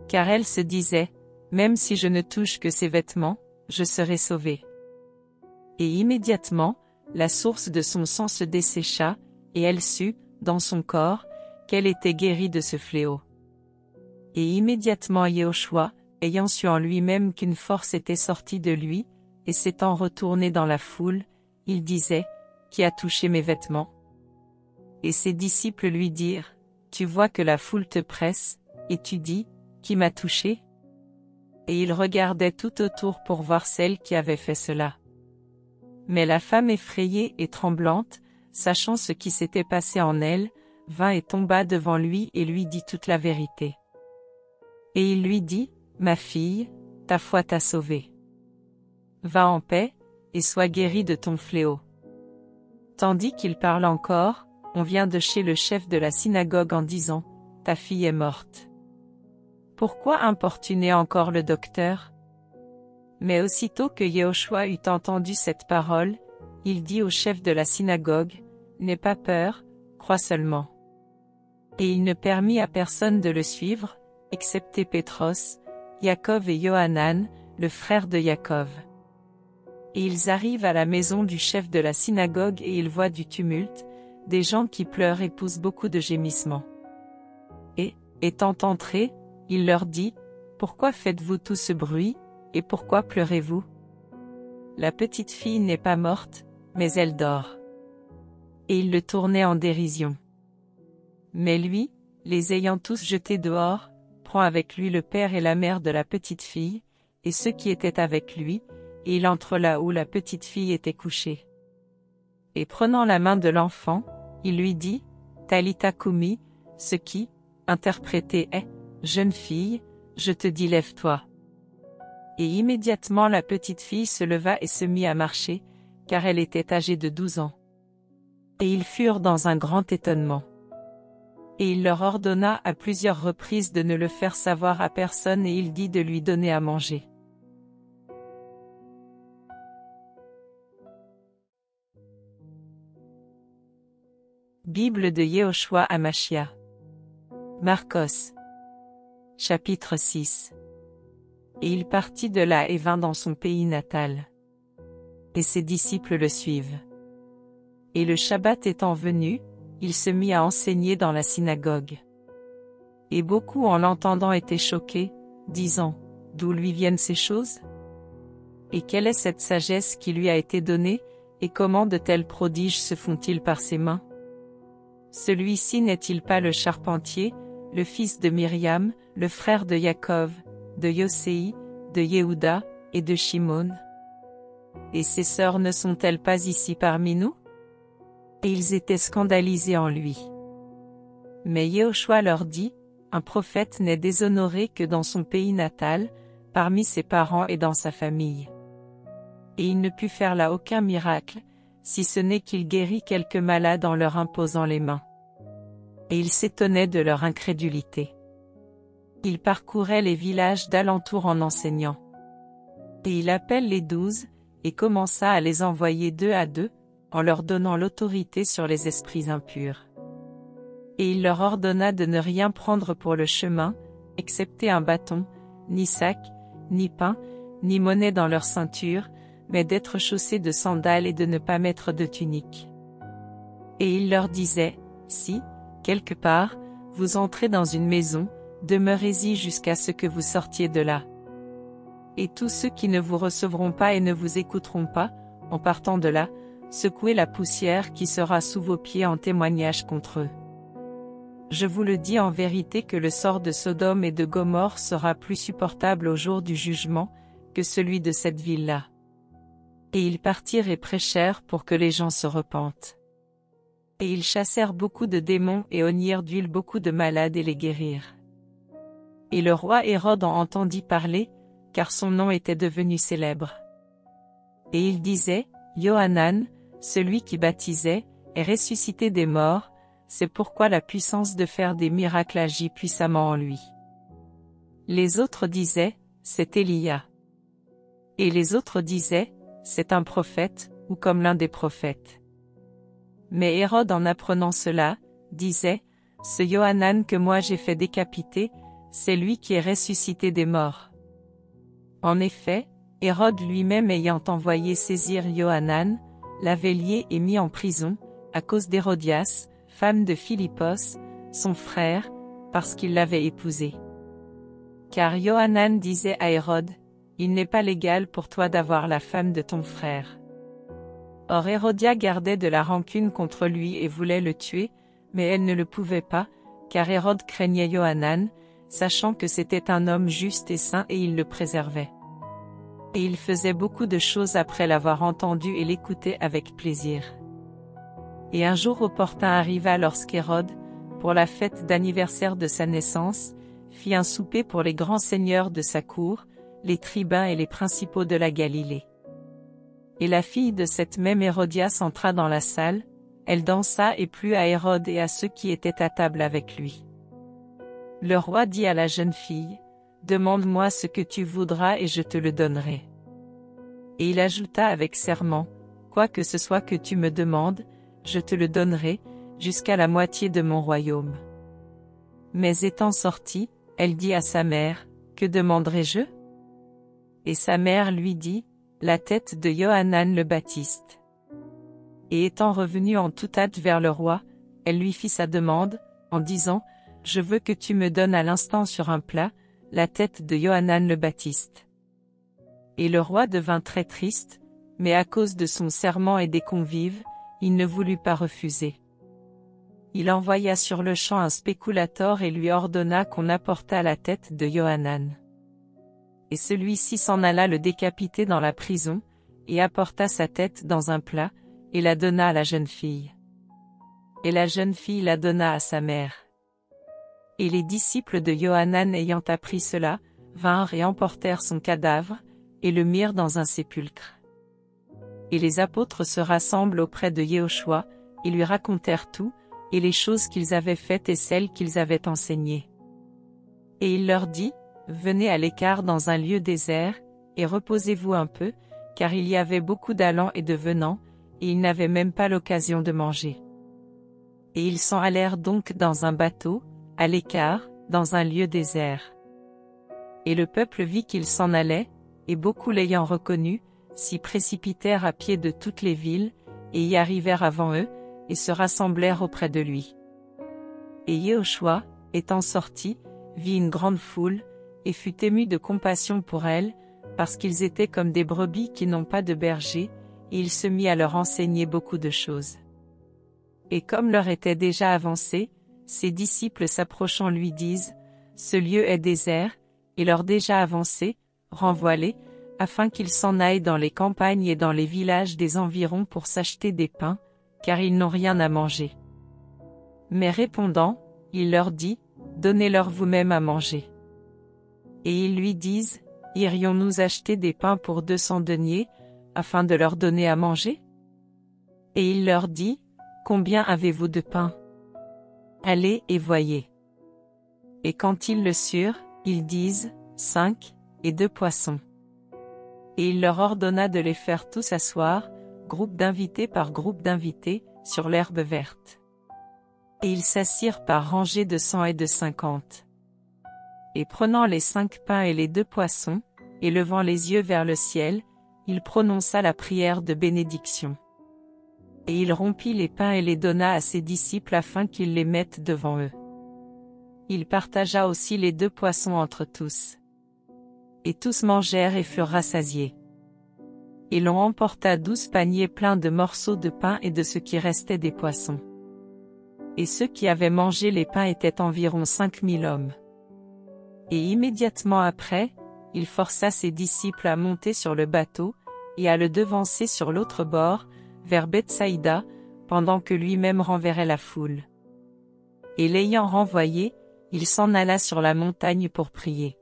Car elle se disait, même si je ne touche que ses vêtements, je serai sauvée. Et immédiatement, la source de son sang se dessécha, et elle sut, dans son corps, qu'elle était guérie de ce fléau. Et immédiatement Yehoshua, ayant su en lui-même qu'une force était sortie de lui, et s'étant retourné dans la foule, il disait, « Qui a touché mes vêtements ?» Et ses disciples lui dirent, « Tu vois que la foule te presse, et tu dis, « Qui m'a touché ?» Et il regardait tout autour pour voir celle qui avait fait cela. Mais la femme effrayée et tremblante, sachant ce qui s'était passé en elle, vint et tomba devant lui et lui dit toute la vérité. Et il lui dit, « Ma fille, ta foi t'a sauvée. Va en paix, et sois guérie de ton fléau. » Tandis qu'il parle encore, on vient de chez le chef de la synagogue en disant, « Ta fille est morte. Pourquoi importuner encore le docteur ?» Mais aussitôt que Yehoshua eut entendu cette parole, il dit au chef de la synagogue, « N'aie pas peur, crois seulement. » Et il ne permit à personne de le suivre, excepté Pétros, Yaakov et Yohanan, le frère de Yaakov. Et ils arrivent à la maison du chef de la synagogue et ils voient du tumulte, des gens qui pleurent et poussent beaucoup de gémissements. Et, étant entrés, il leur dit, « Pourquoi faites-vous tout ce bruit, et pourquoi pleurez-vous? La petite fille n'est pas morte, mais elle dort. » Et il le tournait en dérision. Mais lui, les ayant tous jetés dehors, prend avec lui le père et la mère de la petite fille, et ceux qui étaient avec lui, et il entre là où la petite fille était couchée. Et prenant la main de l'enfant, il lui dit, Talitha Koumi, ce qui, interprété est, jeune fille, je te dis lève-toi. Et immédiatement la petite fille se leva et se mit à marcher, car elle était âgée de 12 ans. Et ils furent dans un grand étonnement. Et il leur ordonna à plusieurs reprises de ne le faire savoir à personne et il dit de lui donner à manger. Bible de Yehoshua Hamashia. Marcos. Chapitre 6. Et il partit de là et vint dans son pays natal. Et ses disciples le suivent. Et le Shabbat étant venu, il se mit à enseigner dans la synagogue. Et beaucoup en l'entendant étaient choqués, disant, « D'où lui viennent ces choses? Et quelle est cette sagesse qui lui a été donnée, et comment de tels prodiges se font-ils par ses mains? Celui-ci n'est-il pas le charpentier, le fils de Myriam, le frère de Yaakov, de Yoséi, de Yehuda, et de Shimon? Et ses sœurs ne sont-elles pas ici parmi nous? » Et ils étaient scandalisés en lui. Mais Yehoshua leur dit, un prophète n'est déshonoré que dans son pays natal, parmi ses parents et dans sa famille. Et il ne put faire là aucun miracle, si ce n'est qu'il guérit quelques malades en leur imposant les mains. Et il s'étonnait de leur incrédulité. Il parcourait les villages d'alentour en enseignant. Et il appelle les 12, et commença à les envoyer 2 à 2, en leur donnant l'autorité sur les esprits impurs. Et il leur ordonna de ne rien prendre pour le chemin, excepté un bâton, ni sac, ni pain, ni monnaie dans leur ceinture, mais d'être chaussés de sandales et de ne pas mettre de tunique. Et il leur disait, si, quelque part, vous entrez dans une maison, demeurez-y jusqu'à ce que vous sortiez de là. Et tous ceux qui ne vous recevront pas et ne vous écouteront pas, en partant de là, secouez la poussière qui sera sous vos pieds en témoignage contre eux. Je vous le dis en vérité que le sort de Sodome et de Gomorrhe sera plus supportable au jour du jugement, que celui de cette ville-là. Et ils partirent et prêchèrent pour que les gens se repentent. Et ils chassèrent beaucoup de démons et oignirent d'huile beaucoup de malades et les guérirent. Et le roi Hérode en entendit parler, car son nom était devenu célèbre. Et il disait, Yohanan, celui qui baptisait, est ressuscité des morts, c'est pourquoi la puissance de faire des miracles agit puissamment en lui. Les autres disaient, c'est Élia. Et les autres disaient, c'est un prophète, ou comme l'un des prophètes. Mais Hérode en apprenant cela, disait, ce Johanan que moi j'ai fait décapiter, c'est lui qui est ressuscité des morts. En effet, Hérode lui-même ayant envoyé saisir Johanan, l'avait lié et mis en prison, à cause d'Hérodias, femme de Philippos, son frère, parce qu'il l'avait épousée. Car Johanan disait à Hérode, il n'est pas légal pour toi d'avoir la femme de ton frère. Or Hérodia gardait de la rancune contre lui et voulait le tuer, mais elle ne le pouvait pas, car Hérode craignait Johanan, sachant que c'était un homme juste et saint et il le préservait. Et il faisait beaucoup de choses après l'avoir entendu et l'écoutait avec plaisir. Et un jour opportun arriva lorsqu'Hérode, pour la fête d'anniversaire de sa naissance, fit un souper pour les grands seigneurs de sa cour, les tribuns et les principaux de la Galilée. Et la fille de cette même Hérodias entra dans la salle, elle dansa et plut à Hérode et à ceux qui étaient à table avec lui. Le roi dit à la jeune fille, « Demande-moi ce que tu voudras et je te le donnerai. » Et il ajouta avec serment, « Quoi que ce soit que tu me demandes, je te le donnerai, jusqu'à la moitié de mon royaume. » Mais étant sortie, elle dit à sa mère, « Que demanderai-je » Et sa mère lui dit, la tête de Johanan le Baptiste. Et étant revenue en toute hâte vers le roi, elle lui fit sa demande, en disant, je veux que tu me donnes à l'instant sur un plat, la tête de Johanan le Baptiste. Et le roi devint très triste, mais à cause de son serment et des convives, il ne voulut pas refuser. Il envoya sur le champ un spéculateur et lui ordonna qu'on apportât la tête de Johanan. Et celui-ci s'en alla le décapiter dans la prison, et apporta sa tête dans un plat, et la donna à la jeune fille. Et la jeune fille la donna à sa mère. Et les disciples de Johanan ayant appris cela, vinrent et emportèrent son cadavre, et le mirent dans un sépulcre. Et les apôtres se rassemblent auprès de Yehoshua, et lui racontèrent tout, et les choses qu'ils avaient faites et celles qu'ils avaient enseignées. Et il leur dit, venez à l'écart dans un lieu désert, et reposez-vous un peu, car il y avait beaucoup d'allants et de venants, et ils n'avaient même pas l'occasion de manger. Et ils s'en allèrent donc dans un bateau, à l'écart, dans un lieu désert. Et le peuple vit qu'ils s'en allaient, et beaucoup l'ayant reconnu, s'y précipitèrent à pied de toutes les villes, et y arrivèrent avant eux, et se rassemblèrent auprès de lui. Et Yehoshua, étant sorti, vit une grande foule, et fut ému de compassion pour elle, parce qu'ils étaient comme des brebis qui n'ont pas de berger, et il se mit à leur enseigner beaucoup de choses. Et comme l'heure était déjà avancée, ses disciples s'approchant lui disent, « Ce lieu est désert, et l'heure déjà avancée, renvoie-les, afin qu'ils s'en aillent dans les campagnes et dans les villages des environs pour s'acheter des pains, car ils n'ont rien à manger. » Mais répondant, il leur dit, « Donnez-leur vous-même à manger. » Et ils lui disent, « Irions-nous acheter des pains pour 200 deniers, afin de leur donner à manger ?» Et il leur dit, « Combien avez-vous de pain? Allez et voyez. » Et quand ils le surent, ils disent, 5, et 2 poissons. Et il leur ordonna de les faire tous asseoir, groupe d'invités par groupe d'invités, sur l'herbe verte. Et ils s'assirent par rangées de 100 et de 50. Et prenant les 5 pains et les 2 poissons, et levant les yeux vers le ciel, il prononça la prière de bénédiction. Et il rompit les pains et les donna à ses disciples afin qu'ils les mettent devant eux. Il partagea aussi les 2 poissons entre tous. Et tous mangèrent et furent rassasiés. Et l'on emporta 12 paniers pleins de morceaux de pain et de ce qui restait des poissons. Et ceux qui avaient mangé les pains étaient environ 5000 hommes. Et immédiatement après, il força ses disciples à monter sur le bateau, et à le devancer sur l'autre bord, vers Bethsaïda, pendant que lui-même renverrait la foule. Et l'ayant renvoyé, il s'en alla sur la montagne pour prier.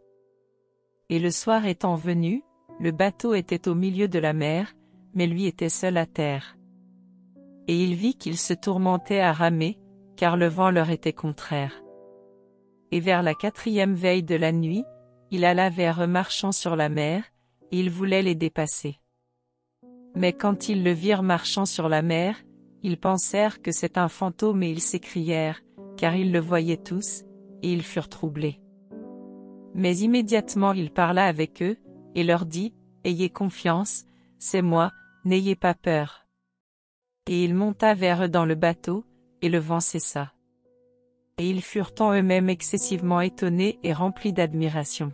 Et le soir étant venu, le bateau était au milieu de la mer, mais lui était seul à terre. Et il vit qu'ils se tourmentaient à ramer, car le vent leur était contraire. Et vers la 4e veille de la nuit, il alla vers eux marchant sur la mer, et il voulait les dépasser. Mais quand ils le virent marchant sur la mer, ils pensèrent que c'est un fantôme et ils s'écrièrent, car ils le voyaient tous, et ils furent troublés. Mais immédiatement il parla avec eux, et leur dit, « Ayez confiance, c'est moi, n'ayez pas peur. » Et il monta vers eux dans le bateau, et le vent cessa. Et ils furent en eux-mêmes excessivement étonnés et remplis d'admiration.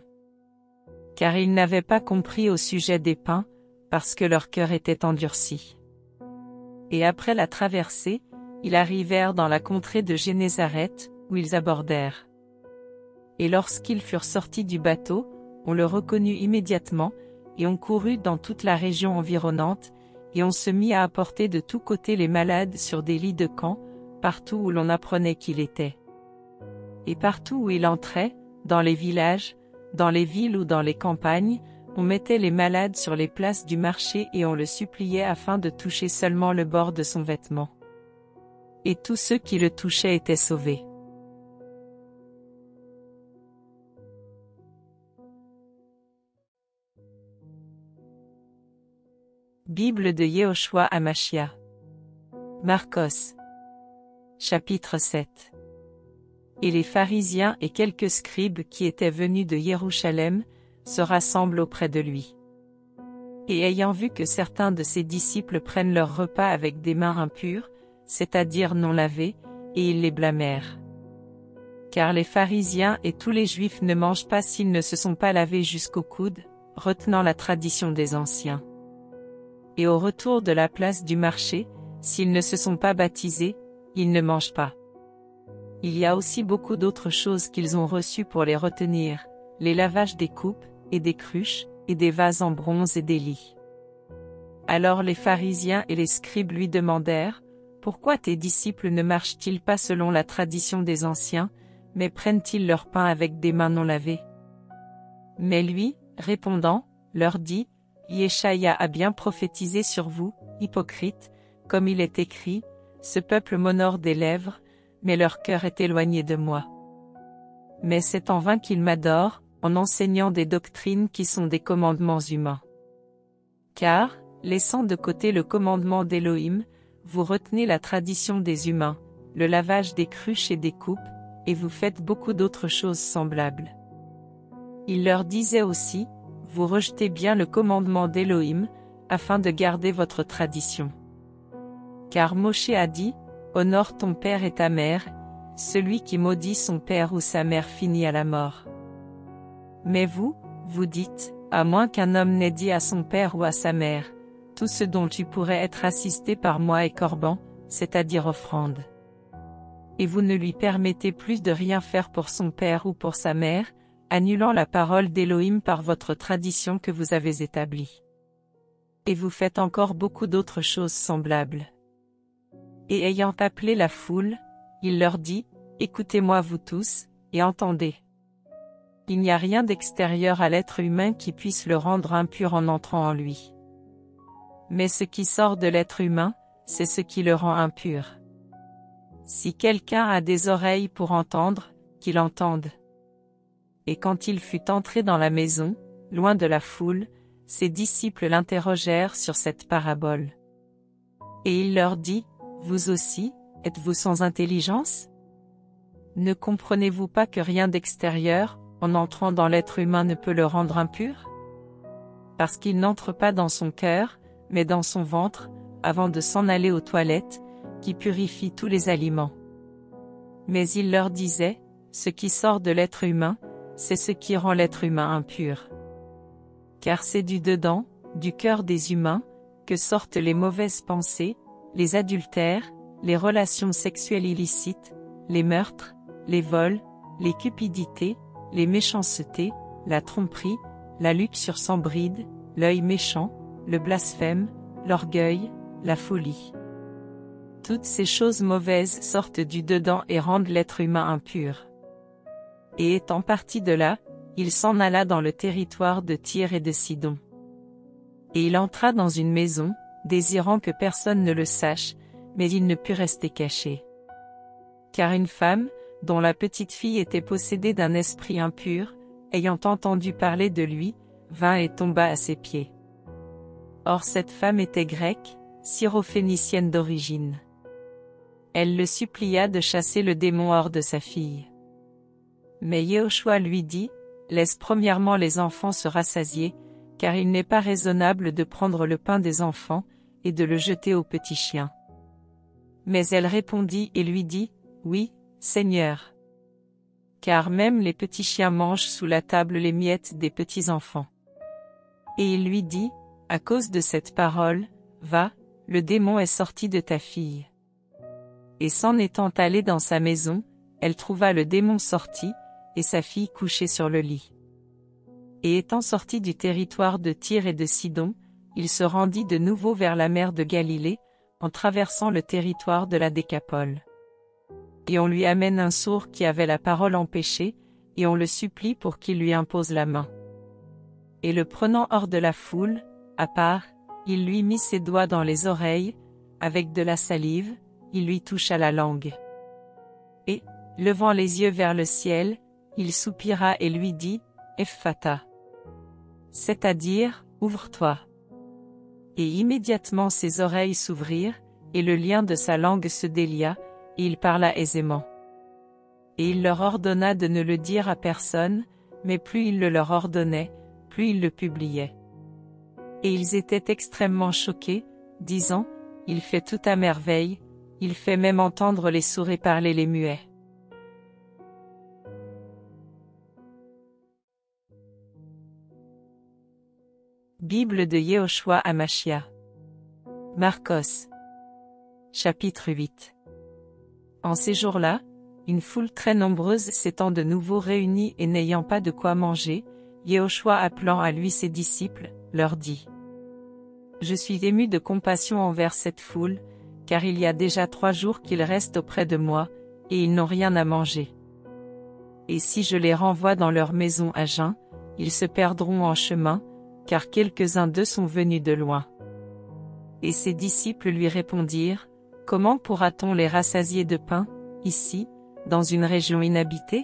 Car ils n'avaient pas compris au sujet des pains, parce que leur cœur était endurci. Et après la traversée, ils arrivèrent dans la contrée de Génézareth, où ils abordèrent. Et lorsqu'ils furent sortis du bateau, on le reconnut immédiatement, et on courut dans toute la région environnante, et on se mit à apporter de tous côtés les malades sur des lits de camp, partout où l'on apprenait qu'il était. Et partout où il entrait, dans les villages, dans les villes ou dans les campagnes, on mettait les malades sur les places du marché et on le suppliait afin de toucher seulement le bord de son vêtement. Et tous ceux qui le touchaient étaient sauvés. Bible de Yehoshua Hamashia. Marcos. Chapitre 7. Et les pharisiens et quelques scribes qui étaient venus de Jérusalem se rassemblent auprès de lui. Et ayant vu que certains de ses disciples prennent leur repas avec des mains impures, c'est-à-dire non lavées, et ils les blâmèrent. Car les pharisiens et tous les juifs ne mangent pas s'ils ne se sont pas lavés jusqu'au coude, retenant la tradition des anciens. Et au retour de la place du marché, s'ils ne se sont pas baptisés, ils ne mangent pas. Il y a aussi beaucoup d'autres choses qu'ils ont reçues pour les retenir, les lavages des coupes, et des cruches, et des vases en bronze et des lits. Alors les pharisiens et les scribes lui demandèrent, « Pourquoi tes disciples ne marchent-ils pas selon la tradition des anciens, mais prennent-ils leur pain avec des mains non lavées ?» Mais lui, répondant, leur dit, « Yeshaya a bien prophétisé sur vous, hypocrites, comme il est écrit, « Ce peuple m'honore des lèvres, mais leur cœur est éloigné de moi. Mais c'est en vain qu'ils m'adorent, en enseignant des doctrines qui sont des commandements humains. Car, laissant de côté le commandement d'Élohim, vous retenez la tradition des humains, le lavage des cruches et des coupes, et vous faites beaucoup d'autres choses semblables. » Il leur disait aussi, « Vous rejetez bien le commandement d'Élohim, afin de garder votre tradition. Car Moshe a dit, « Honore ton père et ta mère, celui qui maudit son père ou sa mère finit à la mort. » Mais vous, vous dites, à moins qu'un homme n'ait dit à son père ou à sa mère, « Tout ce dont tu pourrais être assisté par moi est corban, c'est-à-dire offrande. » Et vous ne lui permettez plus de rien faire pour son père ou pour sa mère, annulant la parole d'Élohim par votre tradition que vous avez établie. Et vous faites encore beaucoup d'autres choses semblables. Et ayant appelé la foule, il leur dit, « Écoutez-moi vous tous, et entendez. Il n'y a rien d'extérieur à l'être humain qui puisse le rendre impur en entrant en lui. Mais ce qui sort de l'être humain, c'est ce qui le rend impur. Si quelqu'un a des oreilles pour entendre, qu'il entende. » Et quand il fut entré dans la maison, loin de la foule, ses disciples l'interrogèrent sur cette parabole. Et il leur dit, « Vous aussi, êtes-vous sans intelligence? Ne comprenez-vous pas que rien d'extérieur, en entrant dans l'être humain ne peut le rendre impur? Parce qu'il n'entre pas dans son cœur, mais dans son ventre, avant de s'en aller aux toilettes, qui purifie tous les aliments. » Mais il leur disait, « Ce qui sort de l'être humain, c'est ce qui rend l'être humain impur. Car c'est du dedans, du cœur des humains, que sortent les mauvaises pensées, les adultères, les relations sexuelles illicites, les meurtres, les vols, les cupidités, les méchancetés, la tromperie, la luxure sans bride, l'œil méchant, le blasphème, l'orgueil, la folie. Toutes ces choses mauvaises sortent du dedans et rendent l'être humain impur. » Et étant parti de là, il s'en alla dans le territoire de Tyr et de Sidon. Et il entra dans une maison, désirant que personne ne le sache, mais il ne put rester caché. Car une femme, dont la petite fille était possédée d'un esprit impur, ayant entendu parler de lui, vint et tomba à ses pieds. Or cette femme était grecque, syrophénicienne d'origine. Elle le supplia de chasser le démon hors de sa fille. Mais Yehoshua lui dit, « Laisse premièrement les enfants se rassasier, car il n'est pas raisonnable de prendre le pain des enfants, et de le jeter aux petits chiens. » Mais elle répondit et lui dit, « Oui, Seigneur. Car même les petits chiens mangent sous la table les miettes des petits enfants. » Et il lui dit, « À cause de cette parole, va, le démon est sorti de ta fille. » Et s'en étant allée dans sa maison, elle trouva le démon sorti, et sa fille couchée sur le lit. Et étant sorti du territoire de Tyr et de Sidon, il se rendit de nouveau vers la mer de Galilée, en traversant le territoire de la Décapole. Et on lui amène un sourd qui avait la parole empêchée, et on le supplie pour qu'il lui impose la main. Et le prenant hors de la foule, à part, il lui mit ses doigts dans les oreilles, avec de la salive, il lui toucha la langue. Et, levant les yeux vers le ciel, il soupira et lui dit, Ephphatha. C'est-à-dire, ouvre-toi. Et immédiatement ses oreilles s'ouvrirent, et le lien de sa langue se délia, et il parla aisément. Et il leur ordonna de ne le dire à personne, mais plus il le leur ordonnait, plus il le publiait. Et ils étaient extrêmement choqués, disant, il fait tout à merveille, il fait même entendre les sourds et parler les muets. Bible de Yehoshua Hamashia. Marcos. Chapitre 8. En ces jours-là, une foule très nombreuse s'étant de nouveau réunie et n'ayant pas de quoi manger, Yehoshua appelant à lui ses disciples, leur dit: Je suis ému de compassion envers cette foule, car il y a déjà 3 jours qu'ils restent auprès de moi, et ils n'ont rien à manger. Et si je les renvoie dans leur maison à jeun, ils se perdront en chemin, car quelques-uns d'eux sont venus de loin. Et ses disciples lui répondirent: Comment pourra-t-on les rassasier de pain, ici, dans une région inhabitée?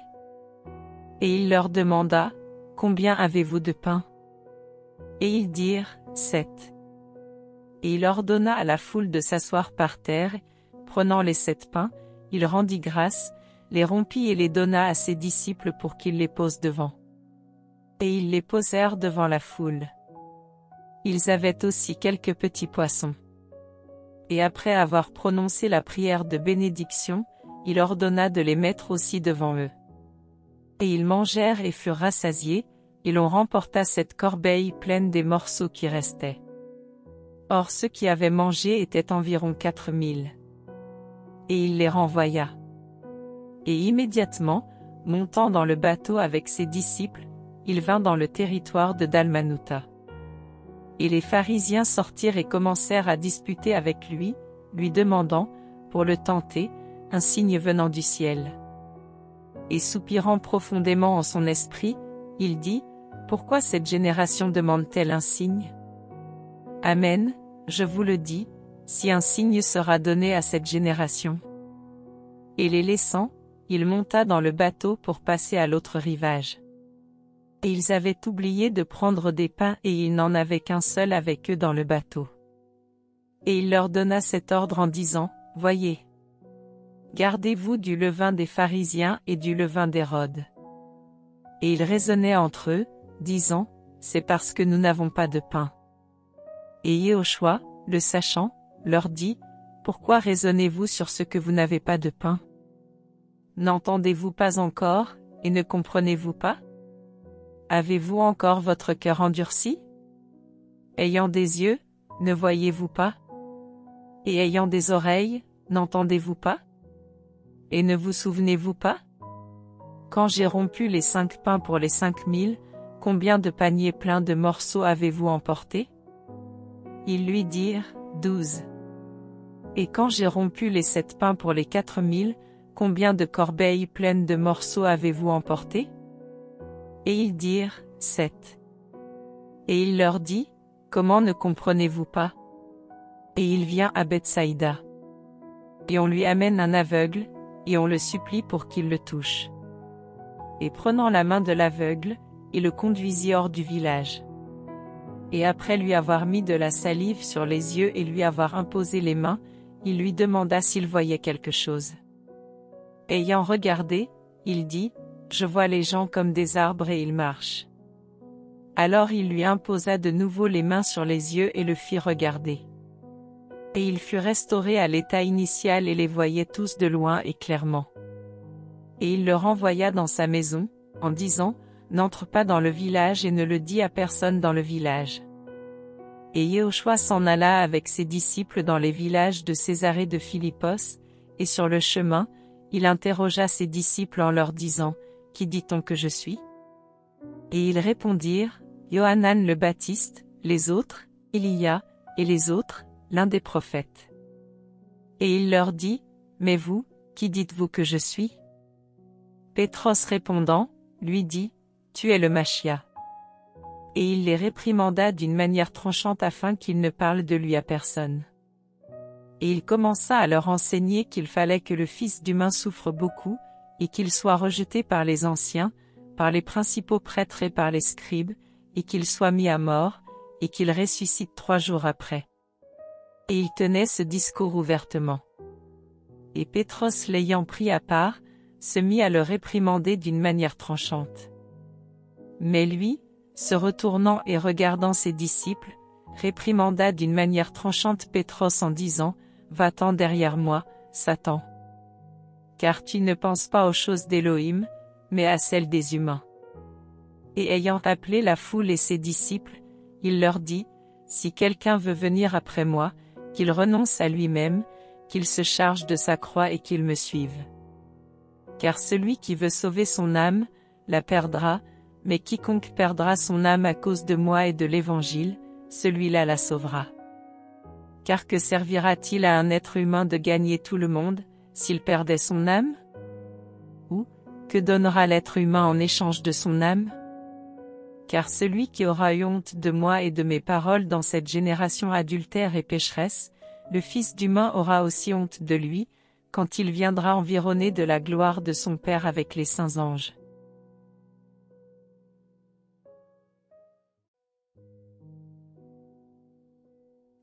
Et il leur demanda: Combien avez-vous de pain? Et ils dirent: 7. Et il ordonna à la foule de s'asseoir par terre, et, prenant les 7 pains, il rendit grâce, les rompit et les donna à ses disciples pour qu'ils les posent devant. Et ils les posèrent devant la foule. Ils avaient aussi quelques petits poissons. Et après avoir prononcé la prière de bénédiction, il ordonna de les mettre aussi devant eux. Et ils mangèrent et furent rassasiés, et l'on remporta cette corbeille pleine des morceaux qui restaient. Or ceux qui avaient mangé étaient environ 4000. Et il les renvoya. Et immédiatement, montant dans le bateau avec ses disciples, il vint dans le territoire de Dalmanutha. Et les pharisiens sortirent et commencèrent à disputer avec lui, lui demandant, pour le tenter, un signe venant du ciel. Et soupirant profondément en son esprit, il dit: Pourquoi cette génération demande-t-elle un signe? Amen, je vous le dis, si un signe sera donné à cette génération. Et les laissant, il monta dans le bateau pour passer à l'autre rivage. Et ils avaient oublié de prendre des pains et il n'en avait qu'un seul avec eux dans le bateau. Et il leur donna cet ordre en disant: Voyez, gardez-vous du levain des pharisiens et du levain d'Hérode. Et ils raisonnaient entre eux, disant: C'est parce que nous n'avons pas de pain. Et Yehoshua, le sachant, leur dit: Pourquoi raisonnez-vous sur ce que vous n'avez pas de pain? N'entendez-vous pas encore, et ne comprenez-vous pas? Avez-vous encore votre cœur endurci? Ayant des yeux, ne voyez-vous pas? Et ayant des oreilles, n'entendez-vous pas? Et ne vous souvenez-vous pas? Quand j'ai rompu les 5 pains pour les 5000, combien de paniers pleins de morceaux avez-vous emporté? Ils lui dirent: 12. Et quand j'ai rompu les 7 pains pour les 4000, combien de corbeilles pleines de morceaux avez-vous emporté? Et ils dirent: 7. Et il leur dit: Comment ne comprenez-vous pas? Et il vient à Bethsaïda. Et on lui amène un aveugle, et on le supplie pour qu'il le touche. Et prenant la main de l'aveugle, il le conduisit hors du village. Et après lui avoir mis de la salive sur les yeux et lui avoir imposé les mains, il lui demanda s'il voyait quelque chose. Ayant regardé, il dit, « Je vois les gens comme des arbres et ils marchent. » Alors il lui imposa de nouveau les mains sur les yeux et le fit regarder. Et il fut restauré à l'état initial et les voyait tous de loin et clairement. Et il le renvoya dans sa maison, en disant, « N'entre pas dans le village et ne le dis à personne dans le village. » Et Yehoshua s'en alla avec ses disciples dans les villages de Césarée de Philippos, et sur le chemin, il interrogea ses disciples en leur disant, « Qui dit-on que je suis ?» Et ils répondirent, « Yohanan le Baptiste, les autres, Élia, et les autres, l'un des prophètes. » Et il leur dit, « Mais vous, qui dites-vous que je suis ?» Pétros répondant, lui dit, « Tu es le Machia. » Et il les réprimanda d'une manière tranchante afin qu'ils ne parlent de lui à personne. Et il commença à leur enseigner qu'il fallait que le Fils d'humain souffre beaucoup, et qu'il soit rejeté par les anciens, par les principaux prêtres et par les scribes, et qu'il soit mis à mort, et qu'il ressuscite 3 jours après. Et il tenait ce discours ouvertement. Et Pétros l'ayant pris à part, se mit à le réprimander d'une manière tranchante. Mais lui, se retournant et regardant ses disciples, réprimanda d'une manière tranchante Pétros en disant, « Va-t'en derrière moi, Satan. Car tu ne penses pas aux choses d'Élohim, mais à celles des humains. » Et ayant appelé la foule et ses disciples, il leur dit, « Si quelqu'un veut venir après moi, qu'il renonce à lui-même, qu'il se charge de sa croix et qu'il me suive. Car celui qui veut sauver son âme, la perdra, mais quiconque perdra son âme à cause de moi et de l'Évangile, celui-là la sauvera. Car que servira-t-il à un être humain de gagner tout le monde, s'il perdait son âme? Ou, que donnera l'être humain en échange de son âme? Car celui qui aura eu honte de moi et de mes paroles dans cette génération adultère et pécheresse, le Fils d'humain aura aussi honte de lui, quand il viendra environné de la gloire de son Père avec les saints anges.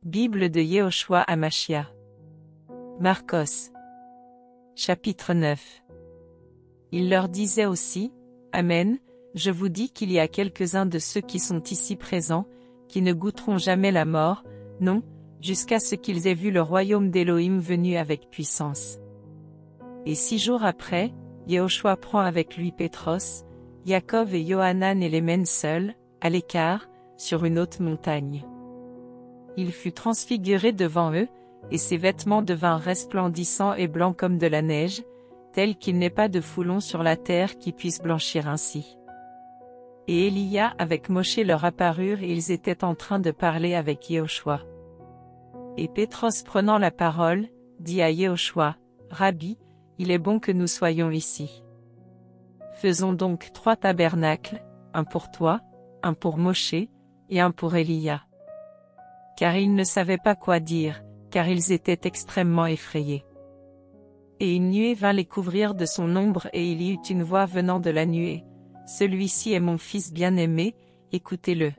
Bible de Yehoshua Hamashia. Marcos. Chapitre 9. Il leur disait aussi, « Amen, je vous dis qu'il y a quelques-uns de ceux qui sont ici présents, qui ne goûteront jamais la mort, non, jusqu'à ce qu'ils aient vu le royaume d'Élohim venu avec puissance. » Et 6 jours après, Yehoshua prend avec lui Pétros, Jacob et Yohanan et les mène seuls, à l'écart, sur une haute montagne. Il fut transfiguré devant eux, et ses vêtements devinrent resplendissants et blancs comme de la neige, tel qu'il n'est pas de foulon sur la terre qui puisse blanchir ainsi. Et Élia avec Moshe leur apparurent et ils étaient en train de parler avec Yehoshua. Et Pétros prenant la parole, dit à Yehoshua, « Rabbi, il est bon que nous soyons ici. Faisons donc 3 tabernacles, un pour toi, un pour Moshe, et un pour Élia. » Car ils ne savaient pas quoi dire, car ils étaient extrêmement effrayés. Et une nuée vint les couvrir de son ombre et il y eut une voix venant de la nuée, « Celui-ci est mon fils bien-aimé, écoutez-le. »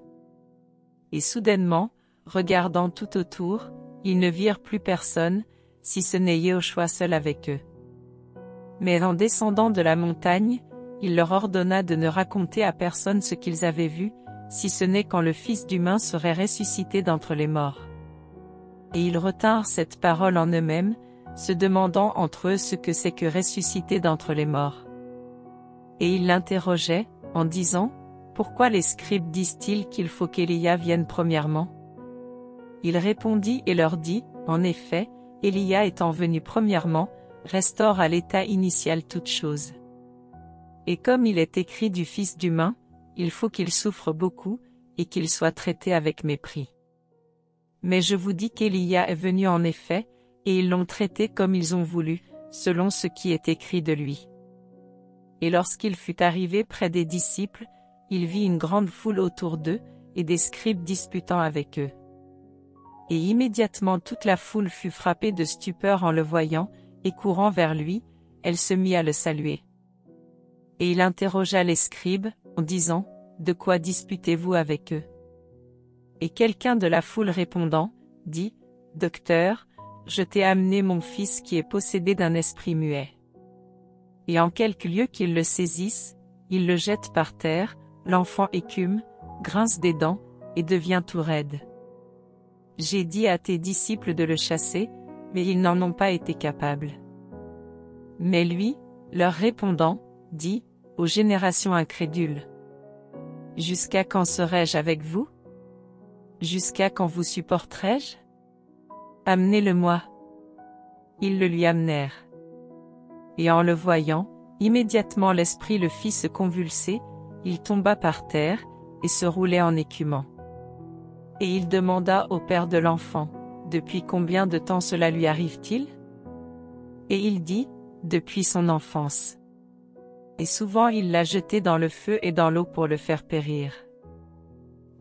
Et soudainement, regardant tout autour, ils ne virent plus personne, si ce n'est Yehoshua seul avec eux. Mais en descendant de la montagne, il leur ordonna de ne raconter à personne ce qu'ils avaient vu, si ce n'est quand le Fils d'humain serait ressuscité d'entre les morts. Et ils retinrent cette parole en eux-mêmes, se demandant entre eux ce que c'est que ressusciter d'entre les morts. Et ils l'interrogeaient, en disant, « Pourquoi les scribes disent-ils qu'il faut qu'Élia vienne premièrement ?» Il répondit et leur dit, « En effet, Élia étant venu premièrement, restaure à l'état initial toute chose. Et comme il est écrit du Fils d'humain, il faut qu'il souffre beaucoup, et qu'il soit traité avec mépris. Mais je vous dis qu'Élia est venu en effet, et ils l'ont traité comme ils ont voulu, selon ce qui est écrit de lui. » Et lorsqu'il fut arrivé près des disciples, il vit une grande foule autour d'eux, et des scribes disputant avec eux. Et immédiatement toute la foule fut frappée de stupeur en le voyant, et courant vers lui, elle se mit à le saluer. Et il interrogea les scribes, en disant, « De quoi disputez-vous avec eux ?» Et quelqu'un de la foule répondant, dit, « Docteur, je t'ai amené mon fils qui est possédé d'un esprit muet. » Et en quelque lieu qu'il le saisisse, il le jette par terre, l'enfant écume, grince des dents, et devient tout raide. J'ai dit à tes disciples de le chasser, mais ils n'en ont pas été capables. Mais lui, leur répondant, dit, aux générations incrédules. Jusqu'à quand serai-je avec vous? Jusqu'à quand vous supporterai-je? Amenez-le-moi. Ils le lui amenèrent. Et en le voyant, immédiatement l'esprit le fit se convulser, il tomba par terre, et se roulait en écumant. Et il demanda au père de l'enfant, « Depuis combien de temps cela lui arrive-t-il » Et il dit, « Depuis son enfance. » Et souvent il l'a jeté dans le feu et dans l'eau pour le faire périr.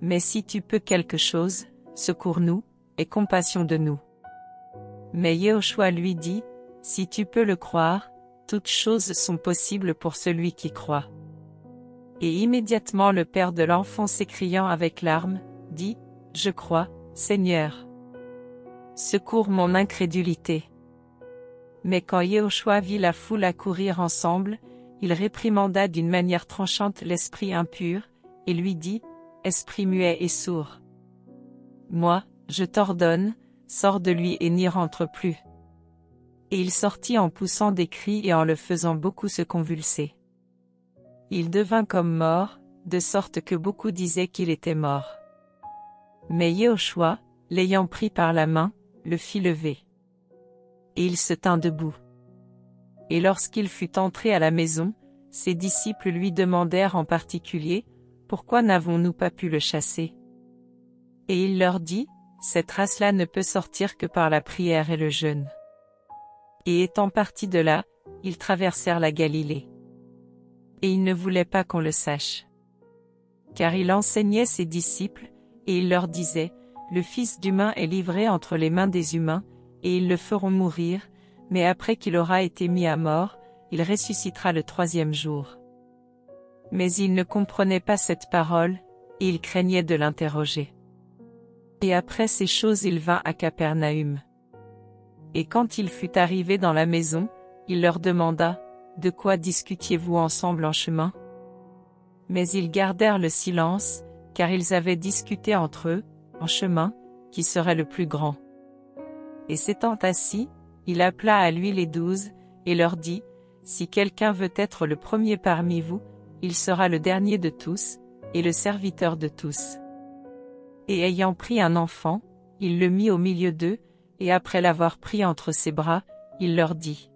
Mais si tu peux quelque chose, secours-nous, aie compassion de nous. Mais Yehoshua lui dit, « Si tu peux le croire, toutes choses sont possibles pour celui qui croit. » Et immédiatement le père de l'enfant s'écriant avec larmes, dit, « Je crois, Seigneur. Secours mon incrédulité. » Mais quand Yehoshua vit la foule accourir ensemble, il réprimanda d'une manière tranchante l'esprit impur, et lui dit, « Esprit muet et sourd. Moi, je t'ordonne, sors de lui et n'y rentre plus. » Et il sortit en poussant des cris et en le faisant beaucoup se convulser. Il devint comme mort, de sorte que beaucoup disaient qu'il était mort. Mais Yehoshua, l'ayant pris par la main, le fit lever. Et il se tint debout. Et lorsqu'il fut entré à la maison, ses disciples lui demandèrent en particulier, « Pourquoi n'avons-nous pas pu le chasser ?» Et il leur dit, « Cette race-là ne peut sortir que par la prière et le jeûne. » Et étant partis de là, ils traversèrent la Galilée. Et il ne voulait pas qu'on le sache. Car il enseignait ses disciples, et il leur disait, « Le Fils d'humain est livré entre les mains des humains, et ils le feront mourir, mais après qu'il aura été mis à mort, il ressuscitera le 3e jour. » Mais il ne comprenait pas cette parole, et il craignait de l'interroger. Et après ces choses il vint à Capernaüm. Et quand il fut arrivé dans la maison, il leur demanda, « De quoi discutiez-vous ensemble en chemin ?» Mais ils gardèrent le silence, car ils avaient discuté entre eux, en chemin, qui serait le plus grand. Et s'étant assis, il appela à lui les 12, et leur dit, « Si quelqu'un veut être le premier parmi vous, il sera le dernier de tous, et le serviteur de tous. » Et ayant pris un enfant, il le mit au milieu d'eux, et après l'avoir pris entre ses bras, il leur dit,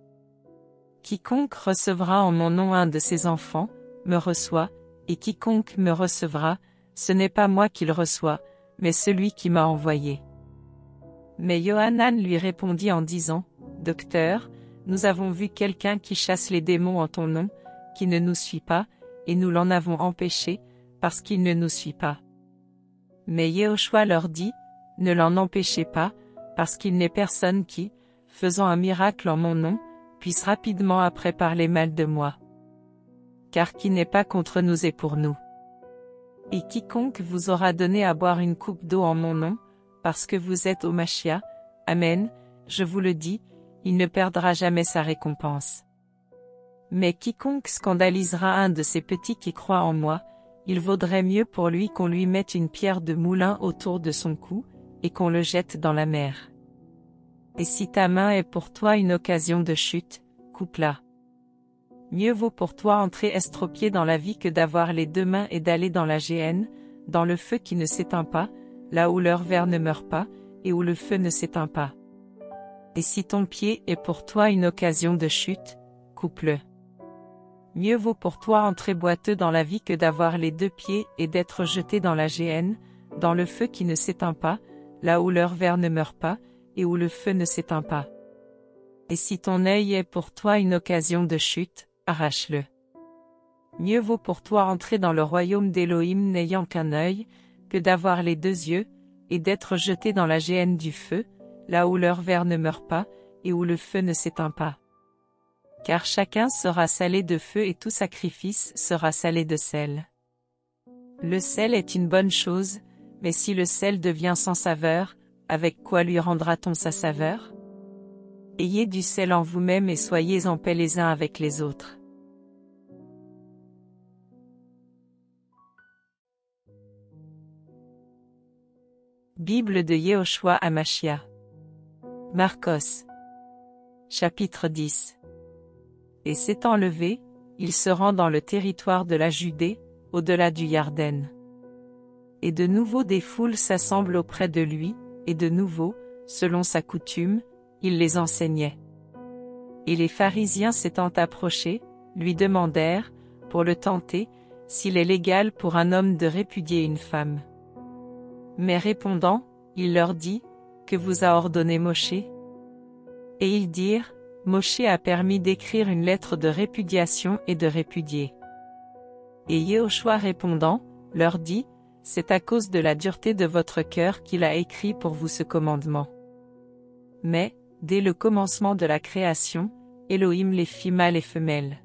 « Quiconque recevra en mon nom un de ces enfants, me reçoit, et quiconque me recevra, ce n'est pas moi qui le reçois, mais celui qui m'a envoyé. » Mais Yohanan lui répondit en disant, « Docteur, nous avons vu quelqu'un qui chasse les démons en ton nom, qui ne nous suit pas, et nous l'en avons empêché, parce qu'il ne nous suit pas. » Mais Yehoshua leur dit, « Ne l'en empêchez pas, parce qu'il n'est personne qui, faisant un miracle en mon nom, puisse rapidement après parler mal de moi. Car qui n'est pas contre nous est pour nous. Et quiconque vous aura donné à boire une coupe d'eau en mon nom, parce que vous êtes au Machia, Amen, je vous le dis, il ne perdra jamais sa récompense. Mais quiconque scandalisera un de ces petits qui croient en moi, il vaudrait mieux pour lui qu'on lui mette une pierre de moulin autour de son cou, et qu'on le jette dans la mer. Et si ta main est pour toi une occasion de chute, coupe-la. Mieux vaut pour toi entrer estropié dans la vie que d'avoir les 2 mains et d'aller dans la géhenne, dans le feu qui ne s'éteint pas, là où leur ver ne meurt pas, et où le feu ne s'éteint pas. Et si ton pied est pour toi une occasion de chute, coupe-le. Mieux vaut pour toi entrer boiteux dans la vie que d'avoir les 2 pieds et d'être jeté dans la géhenne, dans le feu qui ne s'éteint pas, là où leur ver ne meurt pas, et où le feu ne s'éteint pas. Et si ton œil est pour toi une occasion de chute, arrache-le. Mieux vaut pour toi entrer dans le royaume d'Élohim n'ayant qu'un œil, que d'avoir les 2 yeux, et d'être jetés dans la géhenne du feu, là où leur ver ne meurt pas, et où le feu ne s'éteint pas. Car chacun sera salé de feu et tout sacrifice sera salé de sel. Le sel est une bonne chose, mais si le sel devient sans saveur, avec quoi lui rendra-t-on sa saveur? Ayez du sel en vous-même et soyez en paix les uns avec les autres. Bible de Yehoshua Hamashia. Marcos. Chapitre 10. Et s'étant levé, il se rend dans le territoire de la Judée, au-delà du Yarden. Et de nouveau des foules s'assemblent auprès de lui, et de nouveau, selon sa coutume, il les enseignait. Et les pharisiens s'étant approchés, lui demandèrent, pour le tenter, s'il est légal pour un homme de répudier une femme. Mais répondant, il leur dit, que vous a ordonné Moshe? Et ils dirent, Moshe a permis d'écrire une lettre de répudiation et de répudier. Et Yehoshua répondant, leur dit, c'est à cause de la dureté de votre cœur qu'il a écrit pour vous ce commandement. Mais, dès le commencement de la création, Elohim les fit mâles et femelles.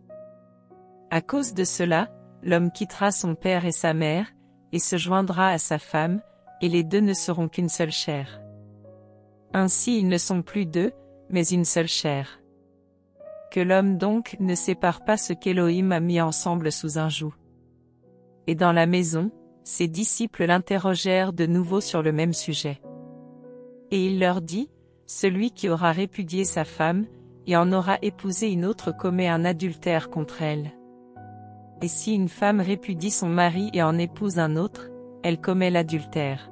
À cause de cela, l'homme quittera son père et sa mère, et se joindra à sa femme, et les deux ne seront qu'une seule chair. Ainsi ils ne sont plus deux, mais une seule chair. Que l'homme donc ne sépare pas ce qu'Elohim a mis ensemble sous un joug. Et dans la maison, ses disciples l'interrogèrent de nouveau sur le même sujet. Et il leur dit, celui qui aura répudié sa femme, et en aura épousé une autre commet un adultère contre elle. Et si une femme répudie son mari et en épouse un autre, elle commet l'adultère.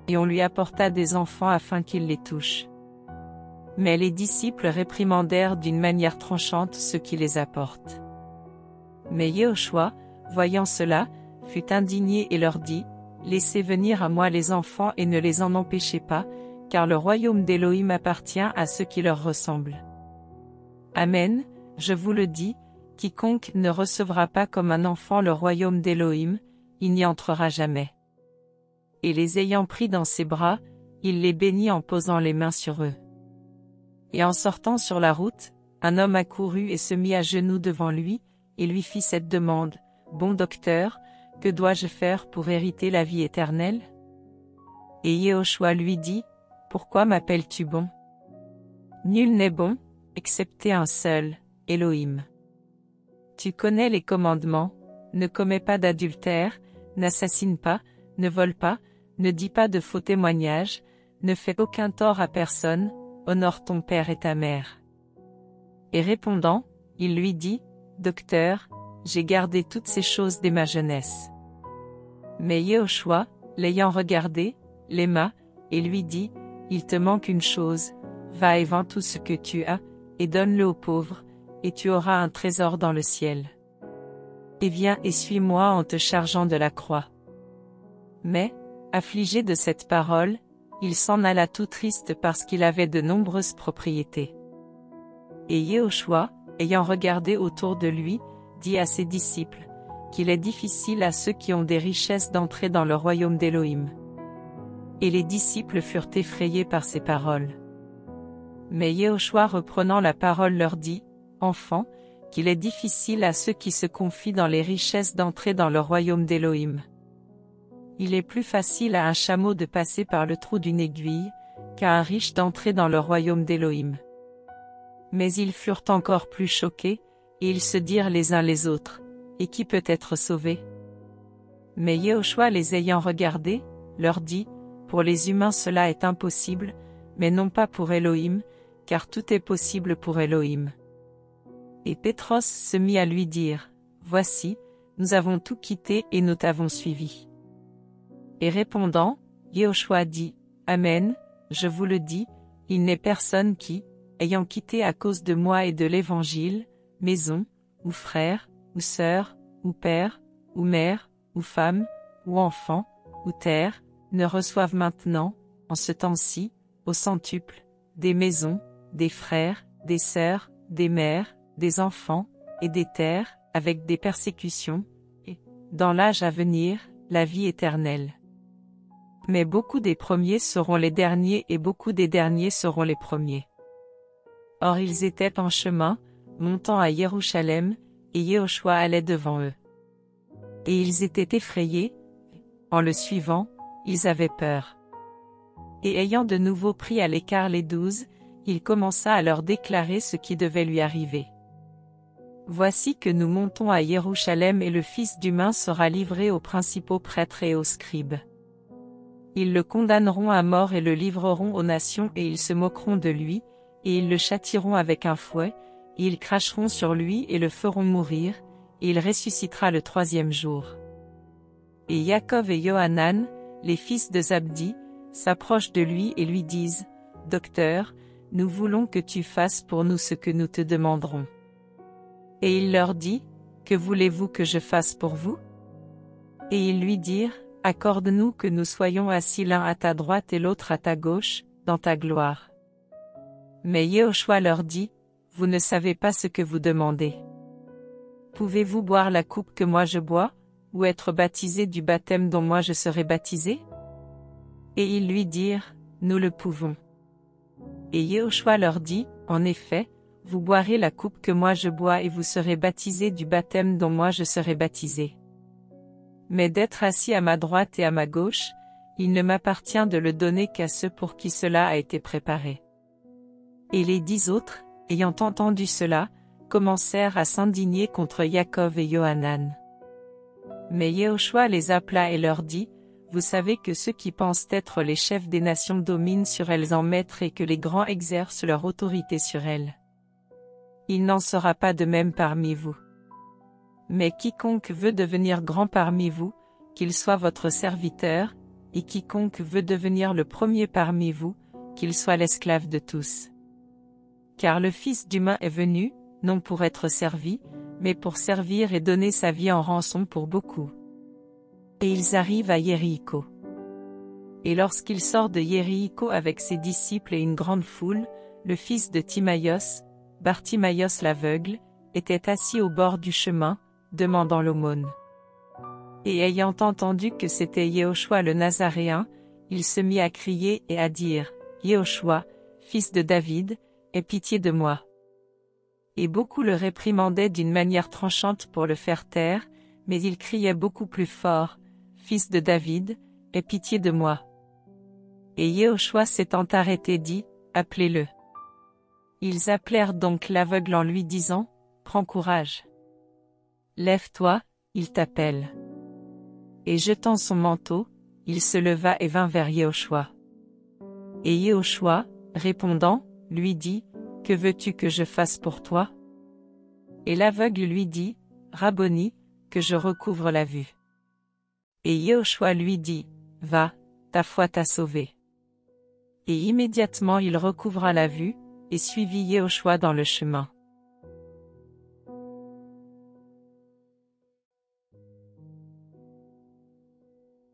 Et on lui apporta des enfants afin qu'il les touche. Mais les disciples réprimandèrent d'une manière tranchante ceux qui les apportent. Mais Yehoshua, voyant cela, fut indigné et leur dit, laissez venir à moi les enfants et ne les en empêchez pas, car le royaume d'Elohim appartient à ceux qui leur ressemblent. Amen, je vous le dis, quiconque ne recevra pas comme un enfant le royaume d'Elohim, il n'y entrera jamais. Et les ayant pris dans ses bras, il les bénit en posant les mains sur eux. Et en sortant sur la route, un homme accourut et se mit à genoux devant lui, et lui fit cette demande, bon docteur, que dois-je faire pour hériter la vie éternelle? Et Yehoshua lui dit, pourquoi m'appelles-tu bon? Nul n'est bon, excepté un seul, Elohim. Tu connais les commandements, ne commets pas d'adultère, n'assassine pas, ne vole pas, ne dis pas de faux témoignages, ne fais aucun tort à personne, honore ton père et ta mère. Et répondant, il lui dit, docteur, j'ai gardé toutes ces choses dès ma jeunesse. Mais Yehoshua, l'ayant regardé, l'aima, et lui dit, il te manque une chose, va et vends tout ce que tu as, et donne-le aux pauvres, et tu auras un trésor dans le ciel. Et viens et suis-moi en te chargeant de la croix. Mais, affligé de cette parole, il s'en alla tout triste parce qu'il avait de nombreuses propriétés. Et Yehoshua, ayant regardé autour de lui, dit à ses disciples, qu'il est difficile à ceux qui ont des richesses d'entrer dans le royaume d'Elohim. Et les disciples furent effrayés par ces paroles. Mais Yehoshua reprenant la parole leur dit, enfants, qu'il est difficile à ceux qui se confient dans les richesses d'entrer dans le royaume d'Elohim. Il est plus facile à un chameau de passer par le trou d'une aiguille, qu'à un riche d'entrer dans le royaume d'Elohim. Mais ils furent encore plus choqués, et ils se dirent les uns les autres, et qui peut être sauvé? Mais Yehoshua les ayant regardés, leur dit, pour les humains cela est impossible, mais non pas pour Elohim, car tout est possible pour Elohim. Et Pétros se mit à lui dire, voici, nous avons tout quitté et nous t'avons suivi. Et répondant, Yehoshua dit, Amen, je vous le dis, il n'est personne qui, ayant quitté à cause de moi et de l'Évangile, maison, ou frère, ou sœur, ou père, ou mère, ou femme, ou enfant, ou terre, ne reçoive maintenant, en ce temps-ci, au centuple, des maisons, des frères, des sœurs, des mères, des enfants, et des terres, avec des persécutions, et, dans l'âge à venir, la vie éternelle. Mais beaucoup des premiers seront les derniers et beaucoup des derniers seront les premiers. Or ils étaient en chemin, montant à Jérusalem, et Yehoshua allait devant eux. Et ils étaient effrayés, en le suivant, ils avaient peur. Et ayant de nouveau pris à l'écart les 12, il commença à leur déclarer ce qui devait lui arriver. Voici que nous montons à Jérusalem et le Fils d'humain sera livré aux principaux prêtres et aux scribes. Ils le condamneront à mort et le livreront aux nations et ils se moqueront de lui, et ils le châtieront avec un fouet, et ils cracheront sur lui et le feront mourir, et il ressuscitera le 3e jour. Et Yaakov et Yohanan, les fils de Zabdi, s'approchent de lui et lui disent, « Docteur, nous voulons que tu fasses pour nous ce que nous te demanderons. » Et il leur dit, « Que voulez-vous que je fasse pour vous ?» Et ils lui dirent, « Accorde-nous que nous soyons assis l'un à ta droite et l'autre à ta gauche, dans ta gloire. » Mais Yehoshua leur dit, « Vous ne savez pas ce que vous demandez. Pouvez-vous boire la coupe que moi je bois, ou être baptisé du baptême dont moi je serai baptisé ?» Et ils lui dirent, « Nous le pouvons. » Et Yehoshua leur dit, « En effet, vous boirez la coupe que moi je bois et vous serez baptisés du baptême dont moi je serai baptisé. Mais d'être assis à ma droite et à ma gauche, il ne m'appartient de le donner qu'à ceux pour qui cela a été préparé. » Et les 10 autres, ayant entendu cela, commencèrent à s'indigner contre Yaakov et Yohanan. Mais Yehoshua les appela et leur dit, « Vous savez que ceux qui pensent être les chefs des nations dominent sur elles en maîtres et que les grands exercent leur autorité sur elles. Il n'en sera pas de même parmi vous. Mais quiconque veut devenir grand parmi vous, qu'il soit votre serviteur, et quiconque veut devenir le premier parmi vous, qu'il soit l'esclave de tous. Car le Fils d'humain est venu, non pour être servi, mais pour servir et donner sa vie en rançon pour beaucoup. » Et ils arrivent à Jéricho. Et lorsqu'il sort de Jéricho avec ses disciples et une grande foule, le fils de Timaïos, Bartimaïos l'aveugle, était assis au bord du chemin, demandant l'aumône. Et ayant entendu que c'était Yehoshua le Nazaréen, il se mit à crier et à dire, « Yehoshua, fils de David, aie pitié de moi. » Et beaucoup le réprimandaient d'une manière tranchante pour le faire taire, mais il criait beaucoup plus fort, « Fils de David, aie pitié de moi. » Et Yehoshua s'étant arrêté dit, « Appelez-le. » Ils appelèrent donc l'aveugle en lui disant, « Prends courage. Lève-toi, il t'appelle. » Et jetant son manteau, il se leva et vint vers Yehoshua. Et Yehoshua, répondant, lui dit, « Que veux-tu que je fasse pour toi ?» Et l'aveugle lui dit, « Rabboni, que je recouvre la vue. » Et Yehoshua lui dit, « Va, ta foi t'a sauvé. » Et immédiatement il recouvra la vue, et suivit Yehoshua dans le chemin.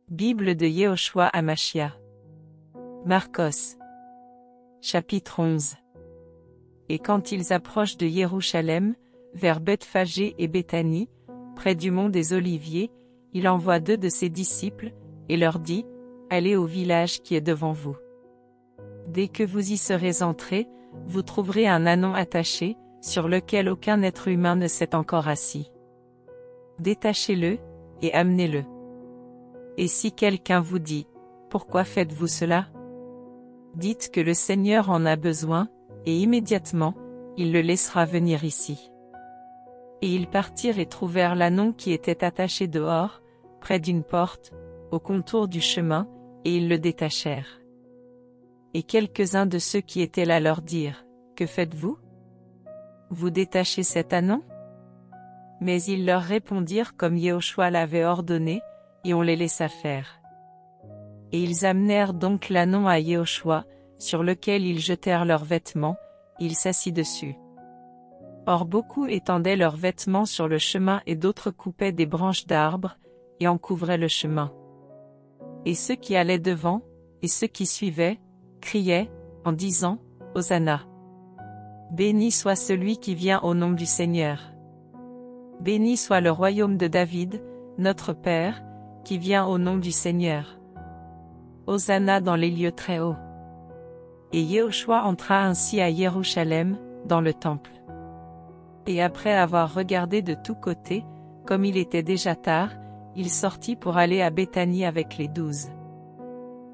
Bible de Yehoshua Hamashia. Marcos. Chapitre 11. Et quand ils approchent de Jérusalem, vers Bethphagée et Béthanie, près du mont des Oliviers, il envoie 2 de ses disciples, et leur dit, « Allez au village qui est devant vous. Dès que vous y serez entrés, vous trouverez un ânon attaché, sur lequel aucun être humain ne s'est encore assis. Détachez-le, et amenez-le. Et si quelqu'un vous dit, « Pourquoi faites-vous cela ?» Dites que le Seigneur en a besoin, et immédiatement, il le laissera venir ici. » Et ils partirent et trouvèrent l'ânon qui était attaché dehors, près d'une porte, au contour du chemin, et ils le détachèrent. Et quelques-uns de ceux qui étaient là leur dirent, « Que faites-vous? Vous détachez cet ânon ?» Mais ils leur répondirent comme Yehoshua l'avait ordonné, et on les laissa faire. Et ils amenèrent donc l'ânon à Yehoshua, sur lequel ils jetèrent leurs vêtements, il s'assit dessus. Or beaucoup étendaient leurs vêtements sur le chemin et d'autres coupaient des branches d'arbres, et en couvraient le chemin. Et ceux qui allaient devant, et ceux qui suivaient, criaient, en disant, Hosanna. Béni soit celui qui vient au nom du Seigneur. Béni soit le royaume de David, notre Père, qui vient au nom du Seigneur. Hosanna dans les lieux très hauts. Et Yehoshua entra ainsi à Jérusalem, dans le temple. Et après avoir regardé de tous côtés, comme il était déjà tard, il sortit pour aller à Béthanie avec les 12.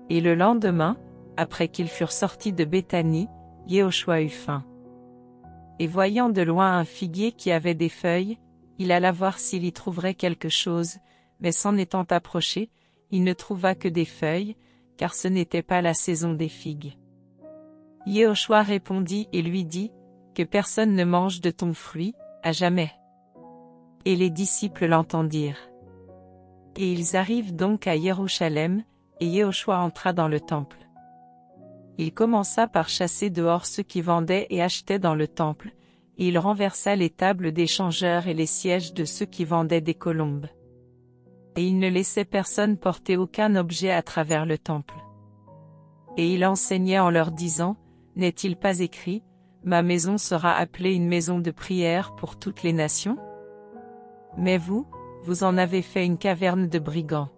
Et le lendemain, après qu'ils furent sortis de Béthanie, Yehoshua eut faim. Et voyant de loin un figuier qui avait des feuilles, il alla voir s'il y trouverait quelque chose, mais s'en étant approché, il ne trouva que des feuilles, car ce n'était pas la saison des figues. Yehoshua répondit et lui dit, que personne ne mange de ton fruit, à jamais. Et les disciples l'entendirent. Et ils arrivent donc à Jérusalem, et Yehoshua entra dans le temple. Il commença par chasser dehors ceux qui vendaient et achetaient dans le temple, et il renversa les tables des changeurs et les sièges de ceux qui vendaient des colombes. Et il ne laissait personne porter aucun objet à travers le temple. Et il enseignait en leur disant, n'est-il pas écrit, ma maison sera appelée une maison de prière pour toutes les nations? Mais vous, vous en avez fait une caverne de brigands.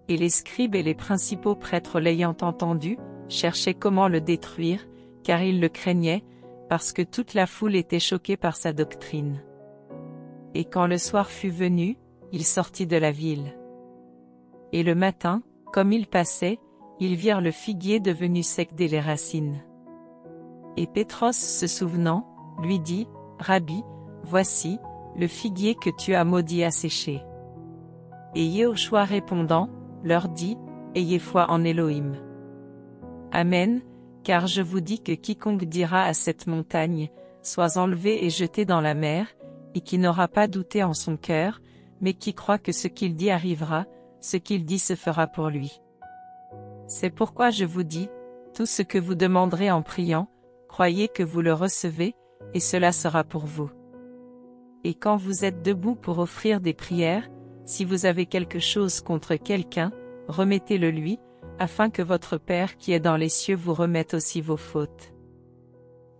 Et les scribes et les principaux prêtres l'ayant entendu, cherchaient comment le détruire, car ils le craignaient, parce que toute la foule était choquée par sa doctrine. Et quand le soir fut venu, il sortit de la ville. Et le matin, comme il passait, ils virent le figuier devenu sec dès les racines. Et Pétros se souvenant, lui dit, Rabbi, voici, le figuier que tu as maudit a séché. Et Yehoshua répondant, leur dit, ayez foi en Elohim. Amen, car je vous dis que quiconque dira à cette montagne, sois enlevé et jeté dans la mer, et qui n'aura pas douté en son cœur, mais qui croit que ce qu'il dit arrivera, ce qu'il dit se fera pour lui. C'est pourquoi je vous dis, tout ce que vous demanderez en priant, croyez que vous le recevez, et cela sera pour vous. Et quand vous êtes debout pour offrir des prières, si vous avez quelque chose contre quelqu'un, remettez-le lui, afin que votre Père qui est dans les cieux vous remette aussi vos fautes.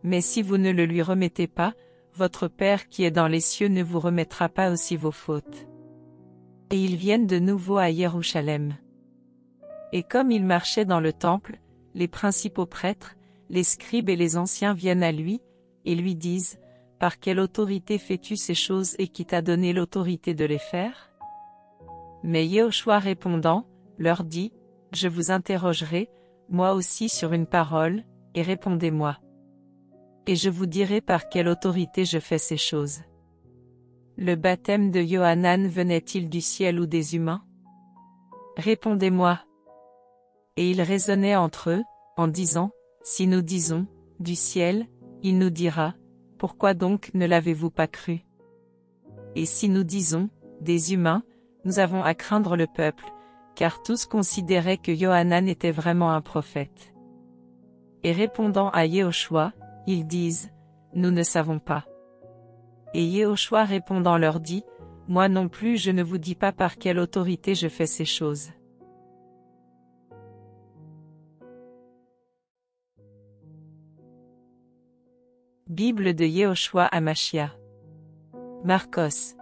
Mais si vous ne le lui remettez pas, votre Père qui est dans les cieux ne vous remettra pas aussi vos fautes. Et ils viennent de nouveau à Jérusalem. Et comme il marchait dans le temple, les principaux prêtres, les scribes et les anciens viennent à lui, et lui disent, « Par quelle autorité fais-tu ces choses et qui t'a donné l'autorité de les faire ?» Mais Yehoshua répondant, leur dit, « Je vous interrogerai, moi aussi sur une parole, et répondez-moi. Et je vous dirai par quelle autorité je fais ces choses. Le baptême de Yohanan venait-il du ciel ou des humains? Répondez-moi. » Et ils raisonnaient entre eux, en disant, « Si nous disons, du ciel, il nous dira, pourquoi donc ne l'avez-vous pas cru? Et si nous disons, des humains, nous avons à craindre le peuple, car tous considéraient que Yohanan était vraiment un prophète. » Et répondant à Yehoshua, ils disent, « Nous ne savons pas. » Et Yehoshua répondant leur dit, « Moi non plus je ne vous dis pas par quelle autorité je fais ces choses. » Bible de Yehoshua Hamashia. Marcos.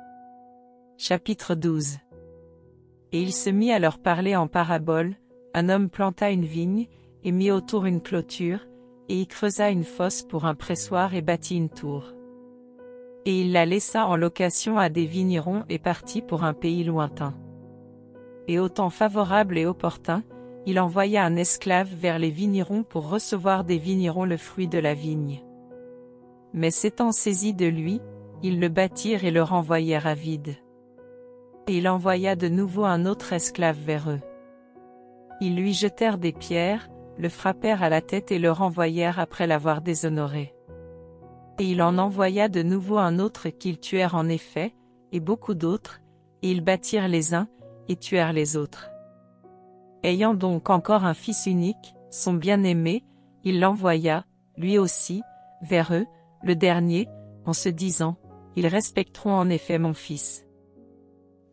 Chapitre 12. Et il se mit à leur parler en parabole, un homme planta une vigne, et mit autour une clôture, et y creusa une fosse pour un pressoir et bâtit une tour. Et il la laissa en location à des vignerons et partit pour un pays lointain. Et au temps favorable et opportun, il envoya un esclave vers les vignerons pour recevoir des vignerons le fruit de la vigne. Mais s'étant saisis de lui, ils le battirent et le renvoyèrent à vide. Et il envoya de nouveau un autre esclave vers eux. Ils lui jetèrent des pierres, le frappèrent à la tête et le renvoyèrent après l'avoir déshonoré. Et il en envoya de nouveau un autre qu'ils tuèrent en effet, et beaucoup d'autres, et ils battirent les uns, et tuèrent les autres. Ayant donc encore un fils unique, son bien-aimé, il l'envoya, lui aussi, vers eux, le dernier, en se disant, « Ils respecteront en effet mon fils. »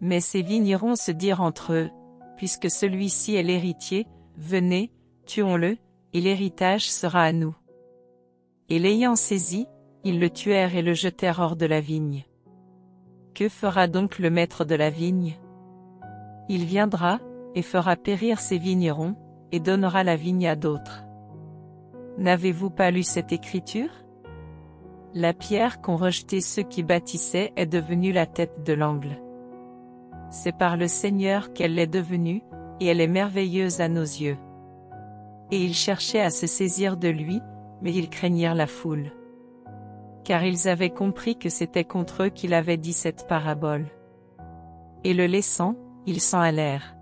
Mais ces vignerons se dirent entre eux, « Puisque celui-ci est l'héritier, venez, tuons-le, et l'héritage sera à nous. » Et l'ayant saisi, ils le tuèrent et le jetèrent hors de la vigne. Que fera donc le maître de la vigne? Il viendra, et fera périr ses vignerons, et donnera la vigne à d'autres. N'avez-vous pas lu cette écriture? La pierre qu'ont rejetée ceux qui bâtissaient est devenue la tête de l'angle. C'est par le Seigneur qu'elle l'est devenue, et elle est merveilleuse à nos yeux. Et ils cherchaient à se saisir de lui, mais ils craignirent la foule. Car ils avaient compris que c'était contre eux qu'il avait dit cette parabole. Et le laissant, ils s'en allèrent.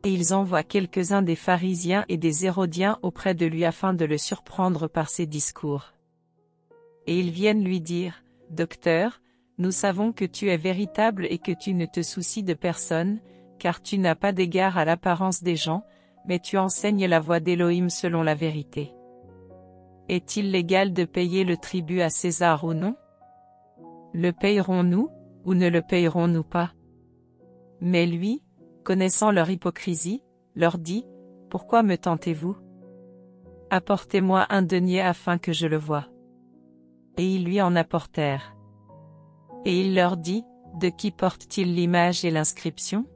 Et ils envoient quelques-uns des pharisiens et des hérodiens auprès de lui afin de le surprendre par ses discours. Et ils viennent lui dire, « Docteur, nous savons que tu es véritable et que tu ne te soucies de personne, car tu n'as pas d'égard à l'apparence des gens, mais tu enseignes la voie d'Élohim selon la vérité. Est-il légal de payer le tribut à César ou non? Le payerons-nous, ou ne le payerons-nous pas? » Mais lui, connaissant leur hypocrisie, leur dit, « Pourquoi me tentez-vous? Apportez-moi un denier afin que je le voie. » Et ils lui en apportèrent. Et il leur dit, « De qui porte-t-il l'image et l'inscription? »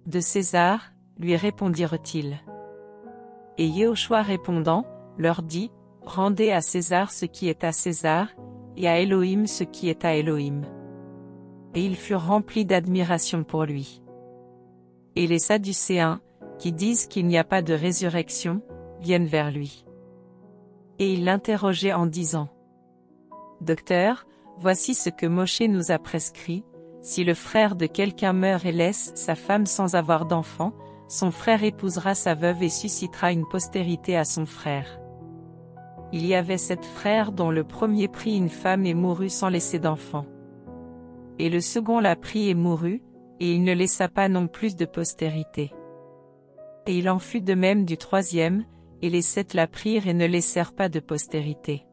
« De César, lui répondirent-ils. Et Yehoshua répondant, leur dit, « Rendez à César ce qui est à César, et à Élohim ce qui est à Élohim. » Et ils furent remplis d'admiration pour lui. Et les Sadducéens, qui disent qu'il n'y a pas de résurrection, viennent vers lui. Et ils l'interrogeaient en disant, « Docteur, voici ce que Moshe nous a prescrit, si le frère de quelqu'un meurt et laisse sa femme sans avoir d'enfant, son frère épousera sa veuve et suscitera une postérité à son frère. Il y avait 7 frères dont le premier prit une femme et mourut sans laisser d'enfant. Et le second la prit et mourut, et il ne laissa pas non plus de postérité. Et il en fut de même du troisième, et les 7 la prirent et ne laissèrent pas de postérité.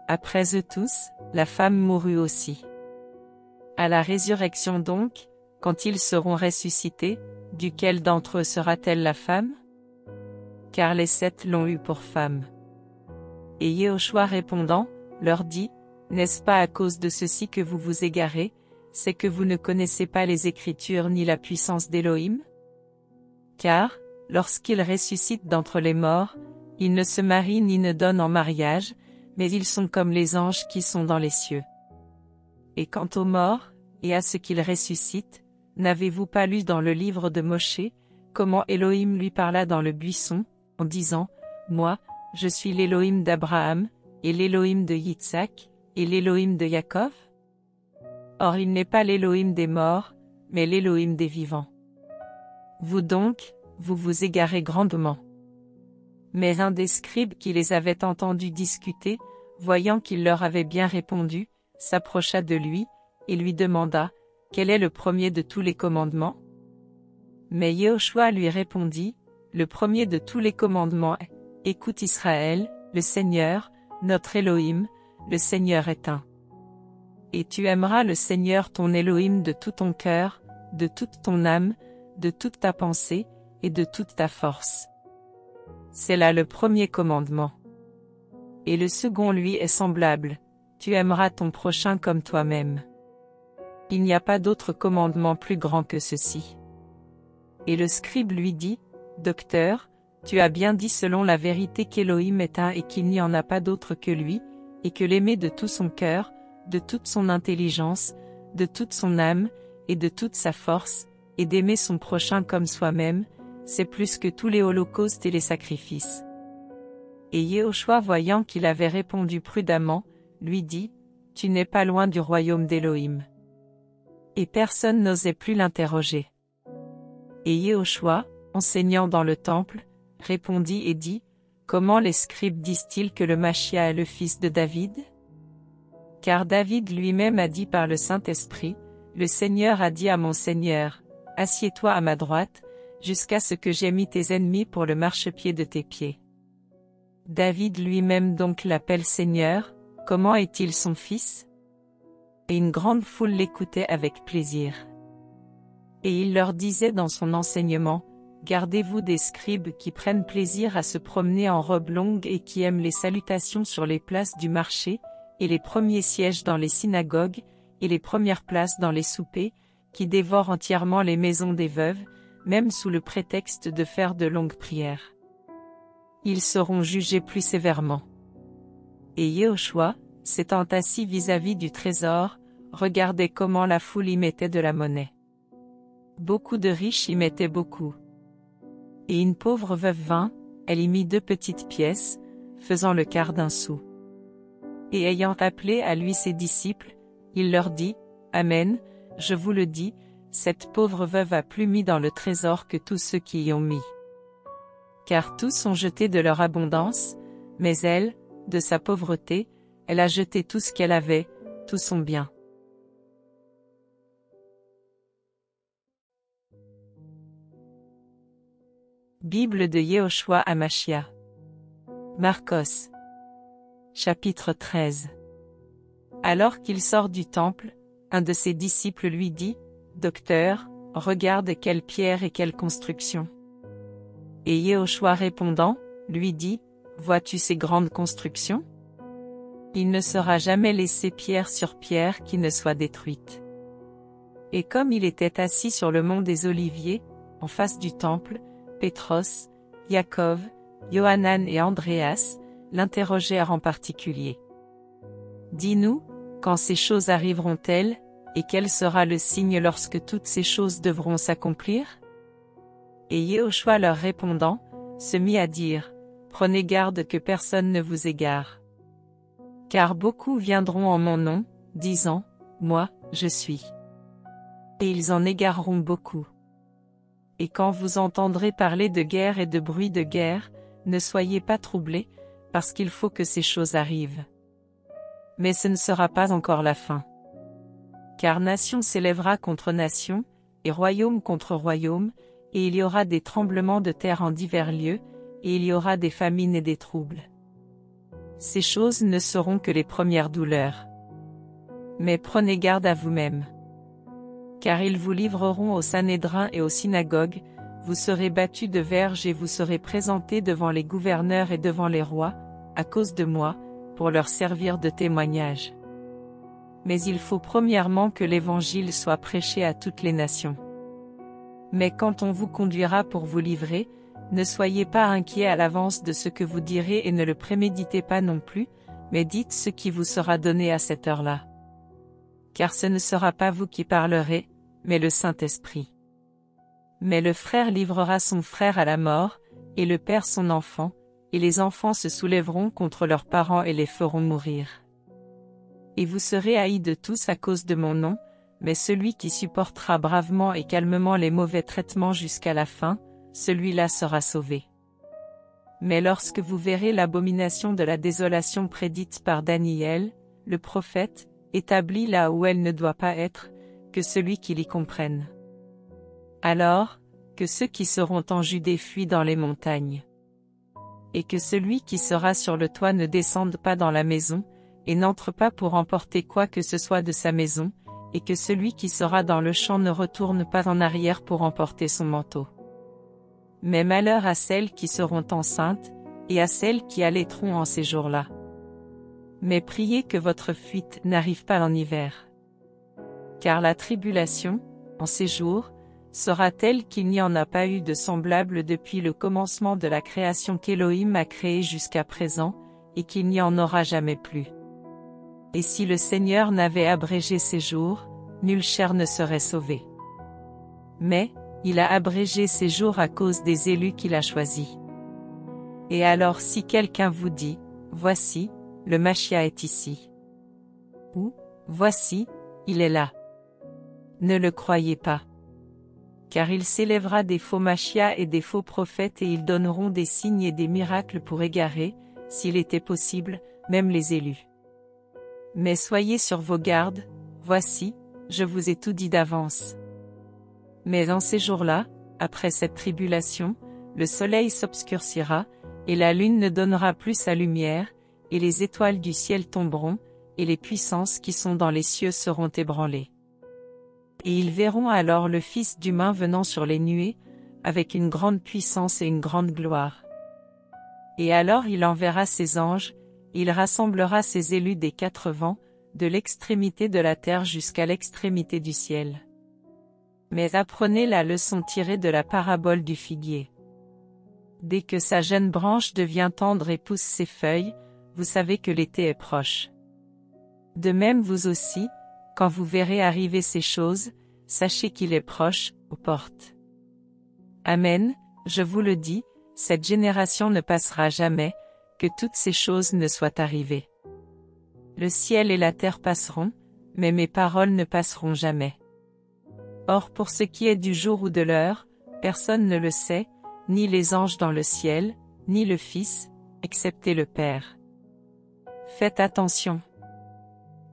Après eux tous, la femme mourut aussi. À la résurrection donc, quand ils seront ressuscités, duquel d'entre eux sera-t-elle la femme? Car les 7 l'ont eue pour femme. Et Yehoshua répondant, leur dit, n'est-ce pas à cause de ceci que vous vous égarez, c'est que vous ne connaissez pas les Écritures ni la puissance d'Élohim? Car, lorsqu'il ressuscite d'entre les morts, ils ne se marient ni ne donnent en mariage, mais ils sont comme les anges qui sont dans les cieux. Et quant aux morts, et à ce qu'ils ressuscitent, n'avez-vous pas lu dans le livre de Moshe, comment Élohim lui parla dans le buisson, en disant, « Moi, je suis l'Élohim d'Abraham, et l'Élohim de Yitzhak, et l'Élohim de Yaakov ?» Or il n'est pas l'Élohim des morts, mais l'Élohim des vivants. Vous donc, vous vous égarez grandement. Mais un des scribes qui les avait entendus discuter, voyant qu'il leur avait bien répondu, s'approcha de lui, et lui demanda, « Quel est le premier de tous les commandements ?» Mais Yehoshua lui répondit, « Le premier de tous les commandements est, Écoute Israël, le Seigneur, notre Élohim, le Seigneur est un. Et tu aimeras le Seigneur ton Élohim de tout ton cœur, de toute ton âme, de toute ta pensée, et de toute ta force. » C'est là le premier commandement. Et le second lui est semblable, tu aimeras ton prochain comme toi-même. Il n'y a pas d'autre commandement plus grand que ceci. Et le scribe lui dit, Docteur, tu as bien dit selon la vérité qu'Élohim est un et qu'il n'y en a pas d'autre que lui, et que l'aimer de tout son cœur, de toute son intelligence, de toute son âme, et de toute sa force, et d'aimer son prochain comme soi-même, c'est plus que tous les holocaustes et les sacrifices. Et Yehoshua voyant qu'il avait répondu prudemment, lui dit, Tu n'es pas loin du royaume d'Élohim. Et personne n'osait plus l'interroger. Et Yehoshua, enseignant dans le temple, répondit et dit, Comment les scribes disent-ils que le Machia est le fils de David? Car David lui-même a dit par le Saint-Esprit, Le Seigneur a dit à mon Seigneur, Assieds-toi à ma droite, jusqu'à ce que j'aie mis tes ennemis pour le marchepied de tes pieds. David lui-même donc l'appelle Seigneur, comment est-il son fils? Et une grande foule l'écoutait avec plaisir. Et il leur disait dans son enseignement, Gardez-vous des scribes qui prennent plaisir à se promener en robe longue et qui aiment les salutations sur les places du marché, et les premiers sièges dans les synagogues, et les premières places dans les soupers, qui dévorent entièrement les maisons des veuves, même sous le prétexte de faire de longues prières. Ils seront jugés plus sévèrement. Et Yehoshua, s'étant assis vis-à-vis du trésor, regardait comment la foule y mettait de la monnaie. Beaucoup de riches y mettaient beaucoup. Et une pauvre veuve vint, elle y mit 2 petites pièces, faisant le quart d'un sou. Et ayant appelé à lui ses disciples, il leur dit, « Amen, je vous le dis, cette pauvre veuve a plus mis dans le trésor que tous ceux qui y ont mis. Car tous ont jeté de leur abondance, mais elle, de sa pauvreté, elle a jeté tout ce qu'elle avait, tout son bien. » Bible de Yehoshua Hamashia. Marcos. Chapitre 13. Alors qu'il sort du temple, un de ses disciples lui dit, « Docteur, regarde quelle pierre et quelle construction. » Et Yehoshua répondant, lui dit, « Vois-tu ces grandes constructions? Il ne sera jamais laissé pierre sur pierre qui ne soit détruite. » Et comme il était assis sur le mont des Oliviers, en face du temple, Pétros, Yaakov, Yohanan et Andréas l'interrogèrent en particulier. « Dis-nous, quand ces choses arriveront-elles, et quel sera le signe lorsque toutes ces choses devront s'accomplir? » Et Yehoshua leur répondant, se mit à dire, « Prenez garde que personne ne vous égare. Car beaucoup viendront en mon nom, disant, Moi, je suis. Et ils en égareront beaucoup. Et quand vous entendrez parler de guerre et de bruit de guerre, ne soyez pas troublés, parce qu'il faut que ces choses arrivent. Mais ce ne sera pas encore la fin. Car nation s'élèvera contre nation, et royaume contre royaume, et il y aura des tremblements de terre en divers lieux, et il y aura des famines et des troubles. Ces choses ne seront que les premières douleurs. Mais prenez garde à vous-mêmes. Car ils vous livreront au Sanhédrin et aux synagogues, vous serez battus de verges et vous serez présentés devant les gouverneurs et devant les rois, à cause de moi, pour leur servir de témoignage. Mais il faut premièrement que l'Évangile soit prêché à toutes les nations. Mais quand on vous conduira pour vous livrer, ne soyez pas inquiets à l'avance de ce que vous direz et ne le préméditez pas non plus, mais dites ce qui vous sera donné à cette heure-là. Car ce ne sera pas vous qui parlerez, mais le Saint-Esprit. Mais le frère livrera son frère à la mort, et le père son enfant, et les enfants se soulèveront contre leurs parents et les feront mourir. Et vous serez haïs de tous à cause de mon nom, mais celui qui supportera bravement et calmement les mauvais traitements jusqu'à la fin, celui-là sera sauvé. Mais lorsque vous verrez l'abomination de la désolation prédite par Daniel, le prophète, établie là où elle ne doit pas être, que celui qui l'y comprenne. Alors, que ceux qui seront en Judée fuient dans les montagnes. Et que celui qui sera sur le toit ne descende pas dans la maison, et n'entre pas pour emporter quoi que ce soit de sa maison, et que celui qui sera dans le champ ne retourne pas en arrière pour emporter son manteau. Mais malheur à celles qui seront enceintes, et à celles qui allaiteront en ces jours-là. Mais priez que votre fuite n'arrive pas en hiver. Car la tribulation, en ces jours, sera telle qu'il n'y en a pas eu de semblable depuis le commencement de la création qu'Élohim a créée jusqu'à présent, et qu'il n'y en aura jamais plus. Et si le Seigneur n'avait abrégé ces jours, nulle chair ne serait sauvée. Mais, il a abrégé ces jours à cause des élus qu'il a choisis. Et alors si quelqu'un vous dit, voici, le Machia est ici. Ou, voici, il est là. Ne le croyez pas. Car il s'élèvera des faux Machia et des faux prophètes et ils donneront des signes et des miracles pour égarer, s'il était possible, même les élus. Mais soyez sur vos gardes, voici, je vous ai tout dit d'avance. Mais en ces jours-là, après cette tribulation, le soleil s'obscurcira, et la lune ne donnera plus sa lumière, et les étoiles du ciel tomberont, et les puissances qui sont dans les cieux seront ébranlées. Et ils verront alors le Fils d'humain venant sur les nuées, avec une grande puissance et une grande gloire. Et alors il enverra ses anges, et il rassemblera ses élus des 4 vents, de l'extrémité de la terre jusqu'à l'extrémité du ciel. Mais apprenez la leçon tirée de la parabole du figuier. Dès que sa jeune branche devient tendre et pousse ses feuilles, vous savez que l'été est proche. De même vous aussi, quand vous verrez arriver ces choses, sachez qu'il est proche, aux portes. Amen, je vous le dis, cette génération ne passera jamais, que toutes ces choses ne soient arrivées. Le ciel et la terre passeront, mais mes paroles ne passeront jamais. Or pour ce qui est du jour ou de l'heure, personne ne le sait, ni les anges dans le ciel, ni le Fils, excepté le Père. Faites attention.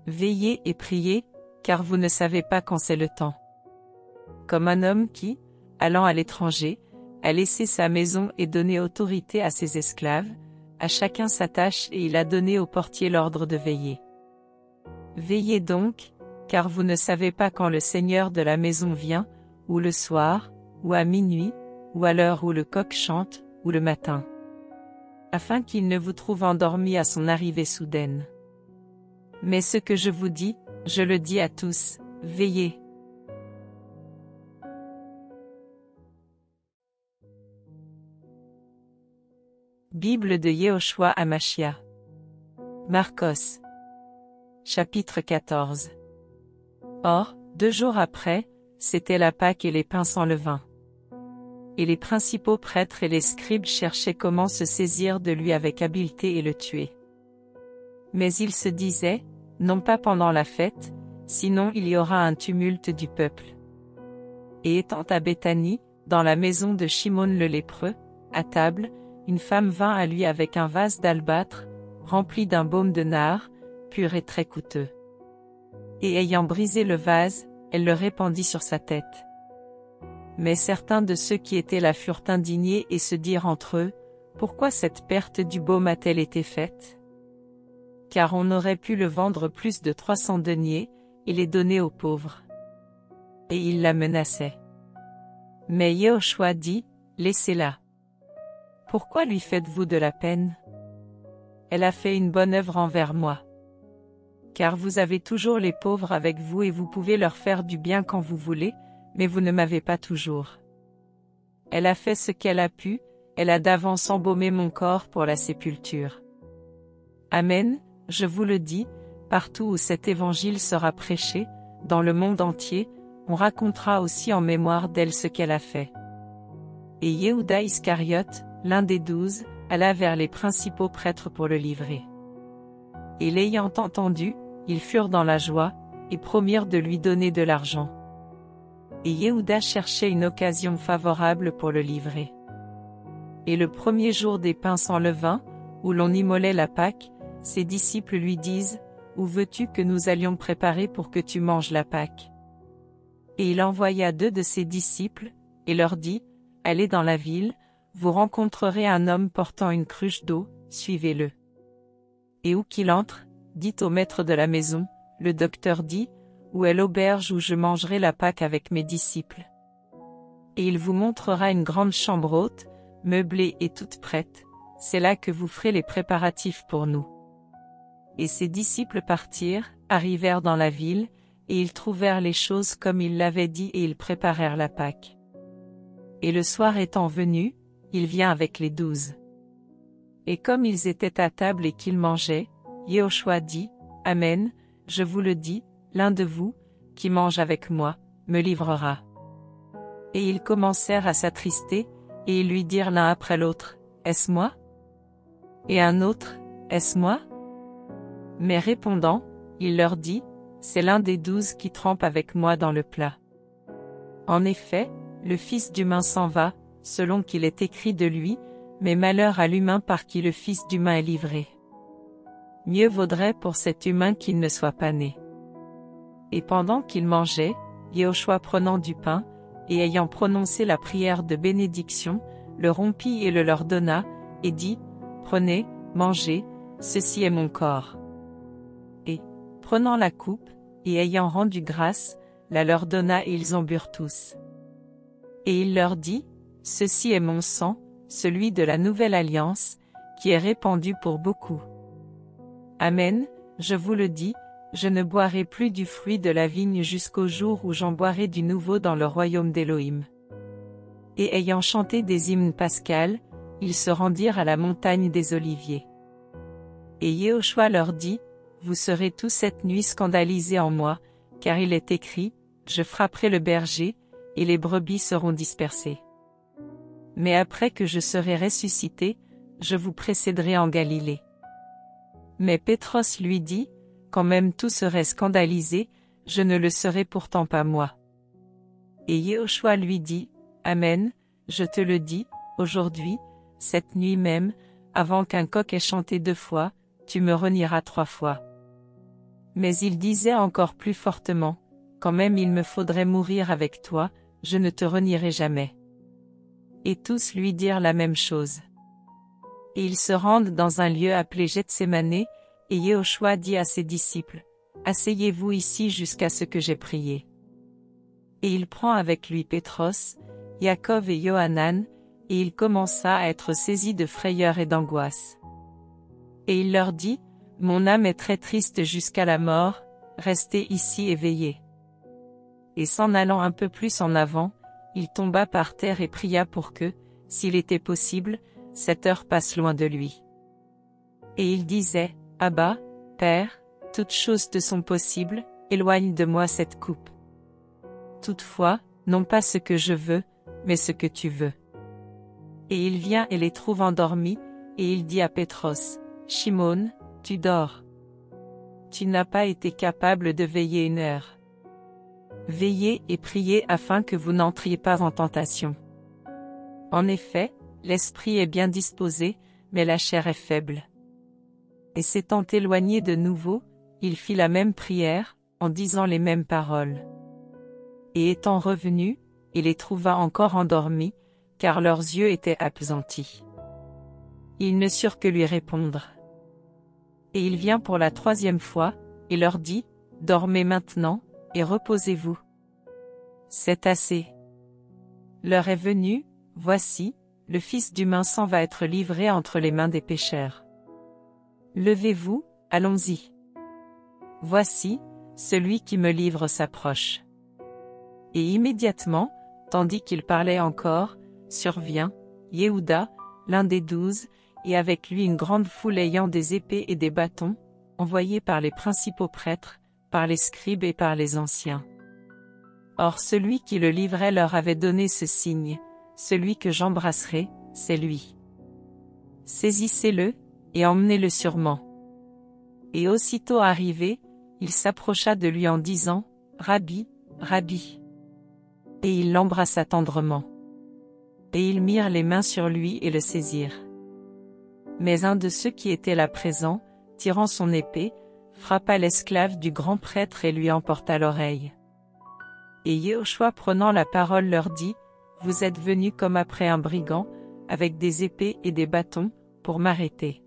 Veillez et priez, car vous ne savez pas quand c'est le temps. Comme un homme qui, allant à l'étranger, a laissé sa maison et donné autorité à ses esclaves, à chacun sa tâche et il a donné au portier l'ordre de veiller. Veillez donc, car vous ne savez pas quand le Seigneur de la maison vient, ou le soir, ou à minuit, ou à l'heure où le coq chante, ou le matin. Afin qu'il ne vous trouve endormi à son arrivée soudaine. Mais ce que je vous dis, je le dis à tous, veillez. Bible de Yehoshua Hamashia. Marcos. Chapitre 14. Or, 2 jours après, c'était la Pâque et les pains sans levain. Et les principaux prêtres et les scribes cherchaient comment se saisir de lui avec habileté et le tuer. Mais ils se disaient, non pas pendant la fête, sinon il y aura un tumulte du peuple. Et étant à Béthanie, dans la maison de Shimon le lépreux, à table, une femme vint à lui avec un vase d'albâtre, rempli d'un baume de nard, pur et très coûteux. Et ayant brisé le vase, elle le répandit sur sa tête. Mais certains de ceux qui étaient là furent indignés et se dirent entre eux, pourquoi cette perte du baume a-t-elle été faite? Car on aurait pu le vendre plus de 300 deniers, et les donner aux pauvres. Et ils la menaçaient. Mais Yehoshua dit, laissez-la. Pourquoi lui faites-vous de la peine? Elle a fait une bonne œuvre envers moi. Car vous avez toujours les pauvres avec vous et vous pouvez leur faire du bien quand vous voulez, mais vous ne m'avez pas toujours. Elle a fait ce qu'elle a pu, elle a d'avance embaumé mon corps pour la sépulture. Amen, je vous le dis, partout où cet évangile sera prêché, dans le monde entier, on racontera aussi en mémoire d'elle ce qu'elle a fait. Et Yehuda Iscariote, l'un des 12, alla vers les principaux prêtres pour le livrer. Et l'ayant entendu, ils furent dans la joie, et promirent de lui donner de l'argent. Et Yehuda cherchait une occasion favorable pour le livrer. Et le premier jour des pains sans levain, où l'on immolait la Pâque, ses disciples lui disent, où veux-tu que nous allions préparer pour que tu manges la Pâque? Et il envoya 2 de ses disciples, et leur dit, allez dans la ville, vous rencontrerez un homme portant une cruche d'eau, suivez-le. Et où qu'il entre, dites au maître de la maison, le docteur dit, où est l'auberge où je mangerai la Pâque avec mes disciples? Et il vous montrera une grande chambre haute, meublée et toute prête, c'est là que vous ferez les préparatifs pour nous. Et ses disciples partirent, arrivèrent dans la ville, et ils trouvèrent les choses comme il l'avait dit et ils préparèrent la Pâque. Et le soir étant venu, il vient avec les 12. Et comme ils étaient à table et qu'ils mangeaient, Yehoshua dit, Amen, je vous le dis, l'un de vous, qui mange avec moi, me livrera. Et ils commencèrent à s'attrister, et ils lui dirent l'un après l'autre, est-ce moi? Et un autre, est-ce moi? Mais répondant, il leur dit, c'est l'un des 12 qui trempe avec moi dans le plat. En effet, le Fils d'humain s'en va, selon qu'il est écrit de lui, mais malheur à l'humain par qui le Fils d'humain est livré. Mieux vaudrait pour cet humain qu'il ne soit pas né. Et pendant qu'ils mangeaient, Yehoshua prenant du pain, et ayant prononcé la prière de bénédiction, le rompit et le leur donna, et dit, prenez, mangez, ceci est mon corps. Et, prenant la coupe, et ayant rendu grâce, la leur donna et ils en burent tous. Et il leur dit, ceci est mon sang, celui de la nouvelle alliance, qui est répandu pour beaucoup. Amen, je vous le dis, je ne boirai plus du fruit de la vigne jusqu'au jour où j'en boirai du nouveau dans le royaume d'Élohim. Et ayant chanté des hymnes pascals, ils se rendirent à la montagne des Oliviers. Et Yehoshua leur dit, vous serez tous cette nuit scandalisés en moi, car il est écrit, je frapperai le berger, et les brebis seront dispersées. Mais après que je serai ressuscité, je vous précéderai en Galilée. Mais Pétros lui dit, quand même tous seraient scandalisés, je ne le serai pourtant pas moi. Et Yehoshua lui dit, Amen, je te le dis, aujourd'hui, cette nuit même, avant qu'un coq ait chanté 2 fois, tu me renieras 3 fois. Mais il disait encore plus fortement, quand même il me faudrait mourir avec toi, je ne te renierai jamais. Et tous lui dirent la même chose. Et ils se rendent dans un lieu appelé Gethsémane, et Yehoshua dit à ses disciples, asseyez-vous ici jusqu'à ce que j'aie prié. Et il prend avec lui Pétros, Jacob et Yohanan, et il commença à être saisi de frayeur et d'angoisse. Et il leur dit, mon âme est très triste jusqu'à la mort, restez ici et veillez. Et s'en allant un peu plus en avant, il tomba par terre et pria pour que, s'il était possible, cette heure passe loin de lui. Et il disait, Abba, Père, toutes choses te sont possibles, éloigne de moi cette coupe. Toutefois, non pas ce que je veux, mais ce que tu veux. Et il vient et les trouve endormis, et il dit à Pétros, Shimon, tu dors. Tu n'as pas été capable de veiller 1 heure. Veillez et priez afin que vous n'entriez pas en tentation. En effet, l'esprit est bien disposé, mais la chair est faible. Et s'étant éloigné de nouveau, il fit la même prière, en disant les mêmes paroles. Et étant revenu, il les trouva encore endormis, car leurs yeux étaient appesantis. Ils ne surent que lui répondre. Et il vient pour la 3e fois, et leur dit, dormez maintenant, et reposez-vous. C'est assez. L'heure est venue, voici, le Fils d'humain s'en va être livré entre les mains des pécheurs. Levez-vous, allons-y. Voici, celui qui me livre s'approche. Et immédiatement, tandis qu'il parlait encore, survient, Yehuda, l'un des 12, et avec lui une grande foule ayant des épées et des bâtons, envoyés par les principaux prêtres, par les scribes et par les anciens. Or celui qui le livrait leur avait donné ce signe, celui que j'embrasserai, c'est lui. Saisissez-le, et emmenez-le sûrement. Et aussitôt arrivé, il s'approcha de lui en disant, Rabbi, Rabbi. Et il l'embrassa tendrement. Et ils mirent les mains sur lui et le saisirent. Mais un de ceux qui étaient là présents, tirant son épée, frappa l'esclave du grand prêtre et lui emporta l'oreille. Et Yehoshua prenant la parole leur dit, vous êtes venus comme après un brigand, avec des épées et des bâtons, pour m'arrêter.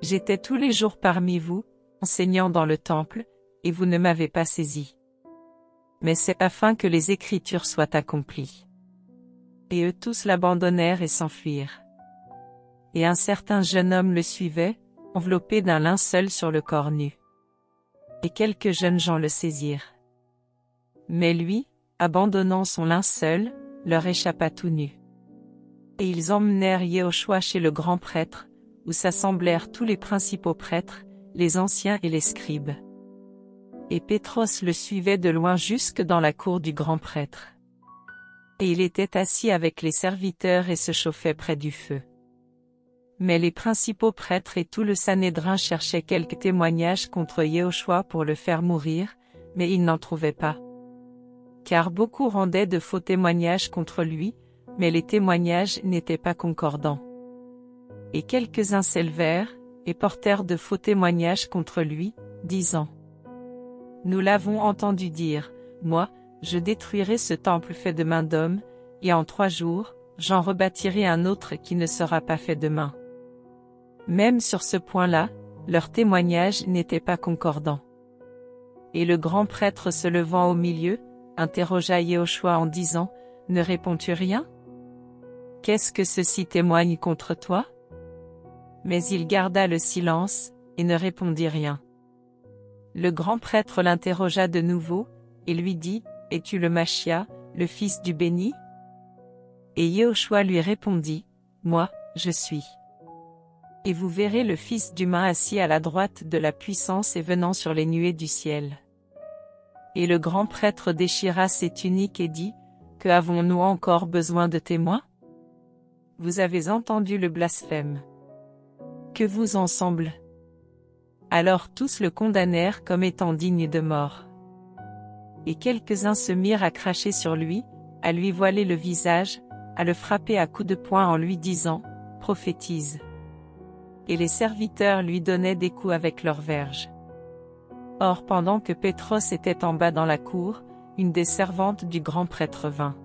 J'étais tous les jours parmi vous, enseignant dans le temple, et vous ne m'avez pas saisi. Mais c'est afin que les Écritures soient accomplies. Et eux tous l'abandonnèrent et s'enfuirent. Et un certain jeune homme le suivait, enveloppé d'un linceul sur le corps nu. Et quelques jeunes gens le saisirent. Mais lui, abandonnant son linceul, leur échappa tout nu. Et ils emmenèrent Yehoshua chez le grand prêtre, où s'assemblèrent tous les principaux prêtres, les anciens et les scribes. Et Pétros le suivait de loin jusque dans la cour du grand prêtre. Et il était assis avec les serviteurs et se chauffait près du feu. Mais les principaux prêtres et tout le Sanhédrin cherchaient quelques témoignages contre Yehoshua pour le faire mourir, mais ils n'en trouvaient pas. Car beaucoup rendaient de faux témoignages contre lui, mais les témoignages n'étaient pas concordants. Et quelques-uns s'élevèrent, et portèrent de faux témoignages contre lui, disant, nous l'avons entendu dire, moi, je détruirai ce temple fait de main d'homme, et en 3 jours, j'en rebâtirai un autre qui ne sera pas fait de main. Même sur ce point-là, leur témoignage n'était pas concordant. Et le grand prêtre se levant au milieu, interrogea Yehoshua en disant, ne réponds-tu rien? Qu'est-ce que ceci témoigne contre toi? Mais il garda le silence, et ne répondit rien. Le grand prêtre l'interrogea de nouveau, et lui dit, « Es-tu le Machia, le fils du béni ?» Et Yehoshua lui répondit, « Moi, je suis. Et vous verrez le Fils d'humain assis à la droite de la puissance et venant sur les nuées du ciel. » Et le grand prêtre déchira ses tuniques et dit, « Que avons-nous encore besoin de témoins? Vous avez entendu le blasphème. Que vous en semble? » Alors tous le condamnèrent comme étant digne de mort. Et quelques-uns se mirent à cracher sur lui, à lui voiler le visage, à le frapper à coups de poing en lui disant, « Prophétise. » Et les serviteurs lui donnaient des coups avec leurs verges. Or pendant que Pétros était en bas dans la cour, une des servantes du grand prêtre vint.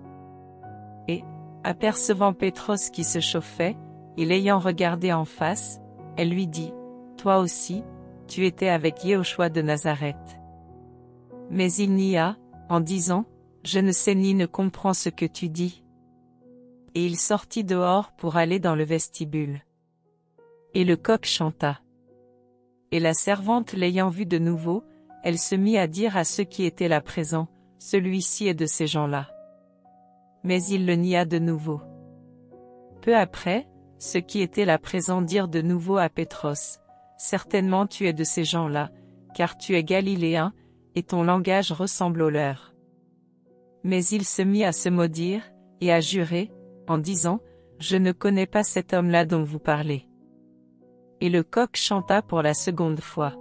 Et, apercevant Pétros qui se chauffait, et l'ayant regardé en face, elle lui dit, « Toi aussi, tu étais avec Yehoshua de Nazareth. » Mais il nia, en disant, « Je ne sais ni ne comprends ce que tu dis. » Et il sortit dehors pour aller dans le vestibule. Et le coq chanta. Et la servante l'ayant vu de nouveau, elle se mit à dire à ceux qui étaient là présents, « Celui-ci est de ces gens-là. » Mais il le nia de nouveau. Peu après, ceux qui étaient là présents dirent de nouveau à Pétros, « Certainement tu es de ces gens-là, car tu es galiléen, et ton langage ressemble au leur. » Mais il se mit à se maudire, et à jurer, en disant, « Je ne connais pas cet homme-là dont vous parlez. » Et le coq chanta pour la seconde fois.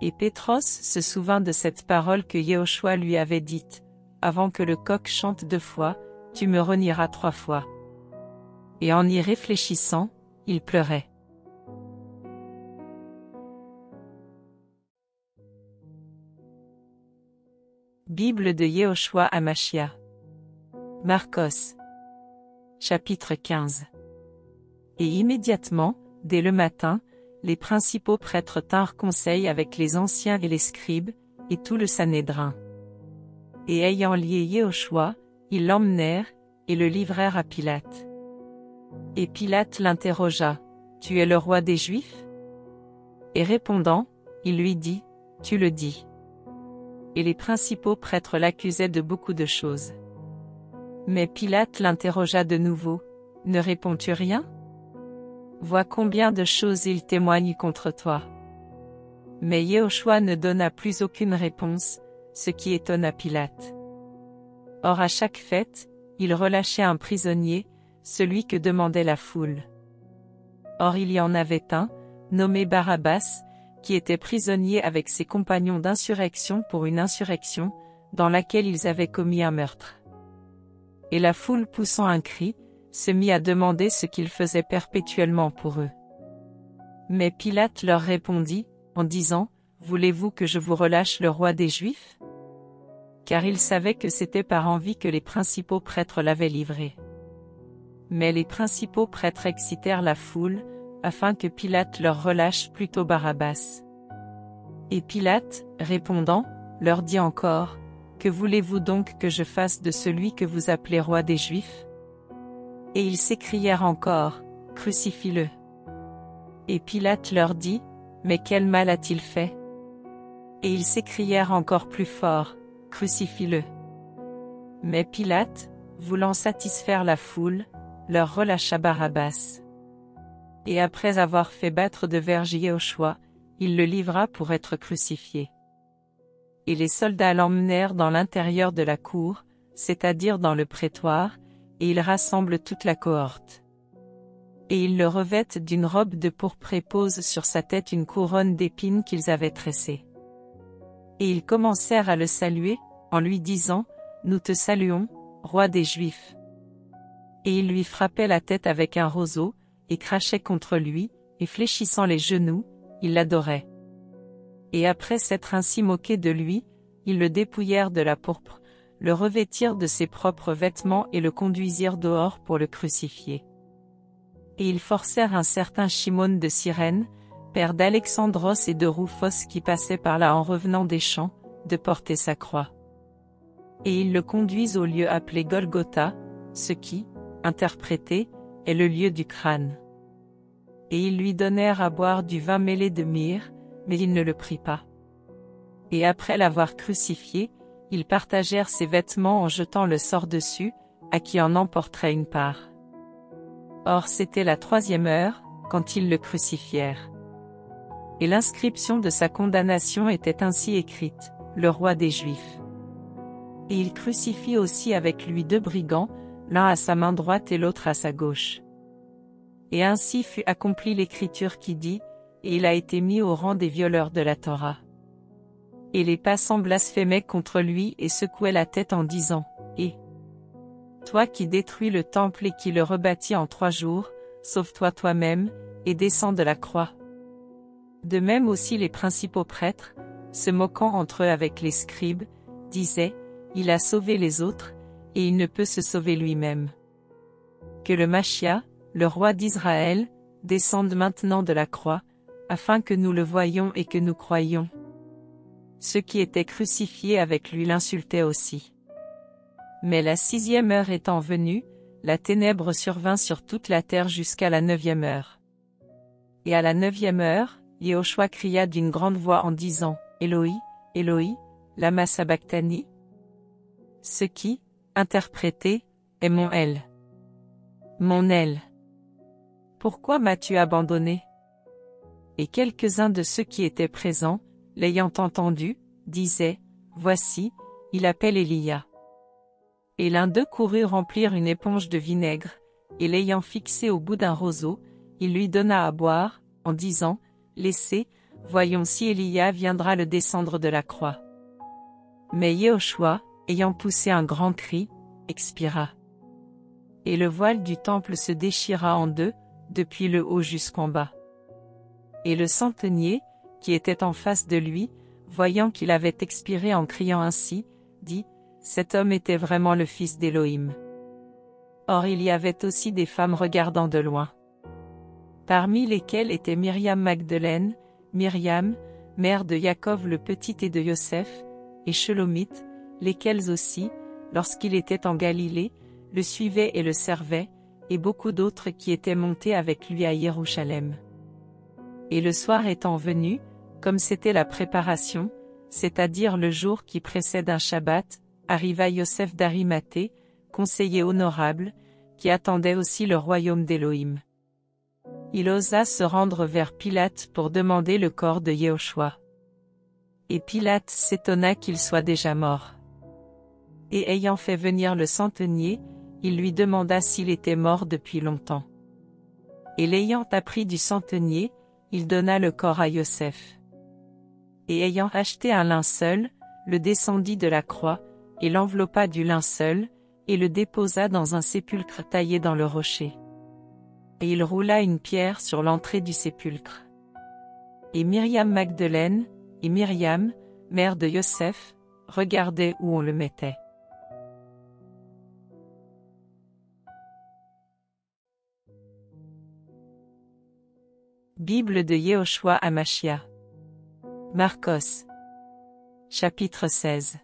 Et Pétros se souvint de cette parole que Yehoshua lui avait dite, « Avant que le coq chante 2 fois, tu me renieras 3 fois. » Et en y réfléchissant, il pleurait. Bible de Yehoshua Hamashia. Marcos. Chapitre 15. Et immédiatement, dès le matin, les principaux prêtres tinrent conseil avec les anciens et les scribes, et tout le Sanhédrin. Et ayant lié Yehoshua, ils l'emmenèrent, et le livrèrent à Pilate. Et Pilate l'interrogea, « Tu es le roi des Juifs ?» Et répondant, il lui dit, « Tu le dis. » Et les principaux prêtres l'accusaient de beaucoup de choses. Mais Pilate l'interrogea de nouveau, « Ne réponds-tu rien? Vois combien de choses il témoigne contre toi. » Mais Yehoshua ne donna plus aucune réponse, ce qui étonna Pilate. Or à chaque fête, il relâchait un prisonnier, celui que demandait la foule. Or il y en avait un, nommé Barabbas, qui était prisonnier avec ses compagnons d'insurrection pour une insurrection, dans laquelle ils avaient commis un meurtre. Et la foule poussant un cri, se mit à demander ce qu'ils faisaient perpétuellement pour eux. Mais Pilate leur répondit, en disant, « Voulez-vous que je vous relâche le roi des Juifs ?» Car il savait que c'était par envie que les principaux prêtres l'avaient livré. Mais les principaux prêtres excitèrent la foule, afin que Pilate leur relâche plutôt Barabbas. Et Pilate, répondant, leur dit encore, « Que voulez-vous donc que je fasse de celui que vous appelez roi des Juifs ?» Et ils s'écrièrent encore, « Crucifie-le. » Et Pilate leur dit, « Mais quel mal a-t-il fait ?» Et ils s'écrièrent encore plus fort, « Crucifie-le. » Mais Pilate, voulant satisfaire la foule, leur relâcha Barabbas. Et après avoir fait battre de verges Yehoshua, il le livra pour être crucifié. Et les soldats l'emmenèrent dans l'intérieur de la cour, c'est-à-dire dans le prétoire, et ils rassemblent toute la cohorte. Et ils le revêtent d'une robe de pourpre et posent sur sa tête une couronne d'épines qu'ils avaient tressée. Et ils commencèrent à le saluer, en lui disant, « Nous te saluons, roi des Juifs. » Et ils lui frappaient la tête avec un roseau, et crachaient contre lui, et fléchissant les genoux, ils l'adoraient. Et après s'être ainsi moqués de lui, ils le dépouillèrent de la pourpre, le revêtirent de ses propres vêtements et le conduisirent dehors pour le crucifier. Et ils forcèrent un certain Shimon de Cyrène, père d'Alexandros et de Rufos qui passait par là en revenant des champs, de porter sa croix. Et ils le conduisent au lieu appelé Golgotha, ce qui, interprété, est le lieu du crâne. Et ils lui donnèrent à boire du vin mêlé de myrrhe, mais il ne le prit pas. Et après l'avoir crucifié, ils partagèrent ses vêtements en jetant le sort dessus, à qui en emporterait une part. Or c'était la 3e heure, quand ils le crucifièrent. Et l'inscription de sa condamnation était ainsi écrite, le roi des Juifs. Et il crucifie aussi avec lui 2 brigands, l'un à sa main droite et l'autre à sa gauche. Et ainsi fut accomplie l'écriture qui dit, et il a été mis au rang des violeurs de la Torah. Et les passants blasphémaient contre lui et secouaient la tête en disant, et toi qui détruis le temple et qui le rebâtis en 3 jours, sauve-toi toi-même, et descends de la croix. De même aussi les principaux prêtres, se moquant entre eux avec les scribes, disaient, il a sauvé les autres, et il ne peut se sauver lui-même. Que le Machia, le roi d'Israël, descende maintenant de la croix, afin que nous le voyions et que nous croyions. Ceux qui étaient crucifiés avec lui l'insultaient aussi. Mais la 6e heure étant venue, la ténèbre survint sur toute la terre jusqu'à la 9e heure. Et à la 9e heure, Yehoshua cria d'une grande voix en disant, Eloi, Eloi, lama sabachthani? Ce qui, interprété, est mon aile. Mon aile. Pourquoi m'as-tu abandonné? Et quelques-uns de ceux qui étaient présents, l'ayant entendu, disaient, voici, il appelle Élia. Et l'un d'eux courut remplir une éponge de vinaigre, et l'ayant fixé au bout d'un roseau, il lui donna à boire, en disant, laissez, voyons si Élia viendra le descendre de la croix. Mais Yehoshua, ayant poussé un grand cri, expira. Et le voile du temple se déchira en 2, depuis le haut jusqu'en bas. Et le centenier, qui était en face de lui, voyant qu'il avait expiré en criant ainsi, dit, cet homme était vraiment le fils d'Élohim. Or il y avait aussi des femmes regardant de loin. Parmi lesquelles était Myriam Magdeleine, Myriam, mère de Jacob le petit et de Yosef, et Shelomith, lesquelles aussi, lorsqu'il était en Galilée, le suivaient et le servaient, et beaucoup d'autres qui étaient montés avec lui à Jérusalem. Et le soir étant venu, comme c'était la préparation, c'est-à-dire le jour qui précède un Shabbat, arriva Yosef d'Arimathée, conseiller honorable, qui attendait aussi le royaume d'Élohim. Il osa se rendre vers Pilate pour demander le corps de Yehoshua. Et Pilate s'étonna qu'il soit déjà mort. Et ayant fait venir le centenier, il lui demanda s'il était mort depuis longtemps. Et l'ayant appris du centenier, il donna le corps à Yosef. Et ayant acheté un linceul, le descendit de la croix, et l'enveloppa du linceul, et le déposa dans un sépulcre taillé dans le rocher. Et il roula une pierre sur l'entrée du sépulcre. Et Myriam Magdeleine, et Myriam, mère de Yosef, regardaient où on le mettait. Bible de Yehoshua Hamashia. Marcos. Chapitre 16.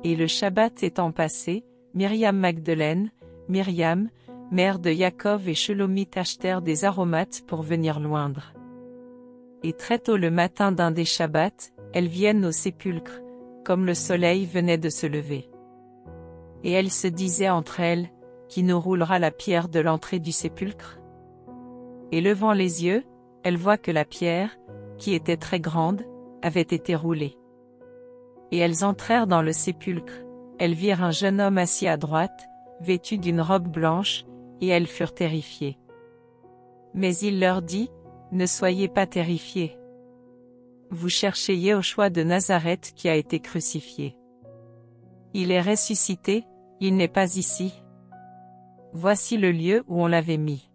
Et le Shabbat étant passé, Myriam Magdeleine, Myriam, mère de Jacob et Shelomith achetèrent des aromates pour venir l'oindre. Et très tôt le matin d'un des Shabbats, elles viennent au sépulcre, comme le soleil venait de se lever. Et elles se disaient entre elles, qui nous roulera la pierre de l'entrée du sépulcre? Et levant les yeux, elles voient que la pierre, qui était très grande, avait été roulée. Et elles entrèrent dans le sépulcre, elles virent un jeune homme assis à droite, vêtu d'une robe blanche, et elles furent terrifiées. Mais il leur dit, ne soyez pas terrifiés. Vous cherchez Yehoshua de Nazareth qui a été crucifié. Il est ressuscité, il n'est pas ici. Voici le lieu où on l'avait mis.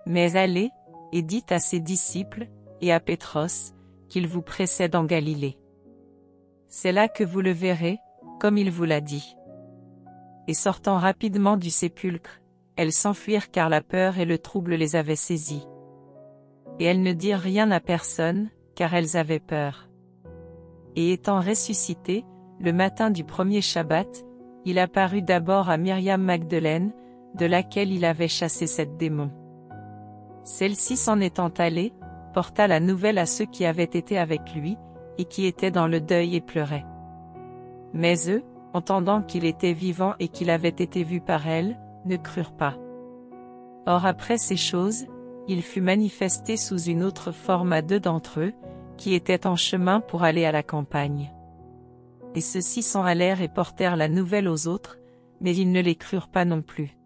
Mais allez, et dites à ses disciples, et à Pétros, qu'il vous précède en Galilée. C'est là que vous le verrez, comme il vous l'a dit. Et sortant rapidement du sépulcre, elles s'enfuirent car la peur et le trouble les avaient saisies. Et elles ne dirent rien à personne, car elles avaient peur. Et étant ressuscité, le matin du premier Shabbat, il apparut d'abord à Myriam Magdeleine, de laquelle il avait chassé 7 démons. Celle-ci s'en étant allée, porta la nouvelle à ceux qui avaient été avec lui, et qui étaient dans le deuil et pleuraient. Mais eux, entendant qu'il était vivant et qu'il avait été vu par elle, ne crurent pas. Or après ces choses, il fut manifesté sous une autre forme à 2 d'entre eux, qui étaient en chemin pour aller à la campagne. Et ceux-ci s'en allèrent et portèrent la nouvelle aux autres, mais ils ne les crurent pas non plus.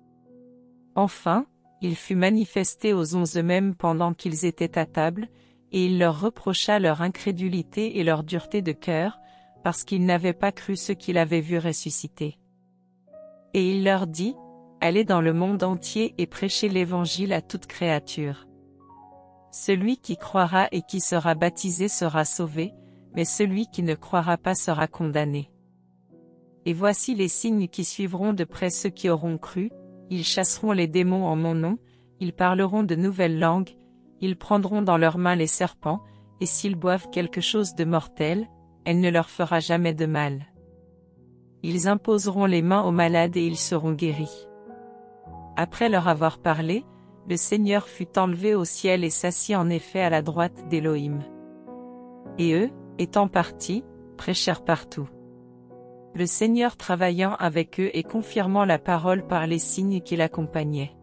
Enfin, il fut manifesté aux 11 eux-mêmes pendant qu'ils étaient à table, et il leur reprocha leur incrédulité et leur dureté de cœur, parce qu'ils n'avaient pas cru ce qu'il avait vu ressusciter. Et il leur dit, « Allez dans le monde entier et prêchez l'Évangile à toute créature. Celui qui croira et qui sera baptisé sera sauvé, mais celui qui ne croira pas sera condamné. Et voici les signes qui suivront de près ceux qui auront cru, ils chasseront les démons en mon nom, ils parleront de nouvelles langues, ils prendront dans leurs mains les serpents, et s'ils boivent quelque chose de mortel, elle ne leur fera jamais de mal. Ils imposeront les mains aux malades et ils seront guéris. » Après leur avoir parlé, le Seigneur fut enlevé au ciel et s'assit en effet à la droite d'Élohim. Et eux, étant partis, prêchèrent partout. Le Seigneur travaillant avec eux et confirmant la parole par les signes qui l'accompagnaient.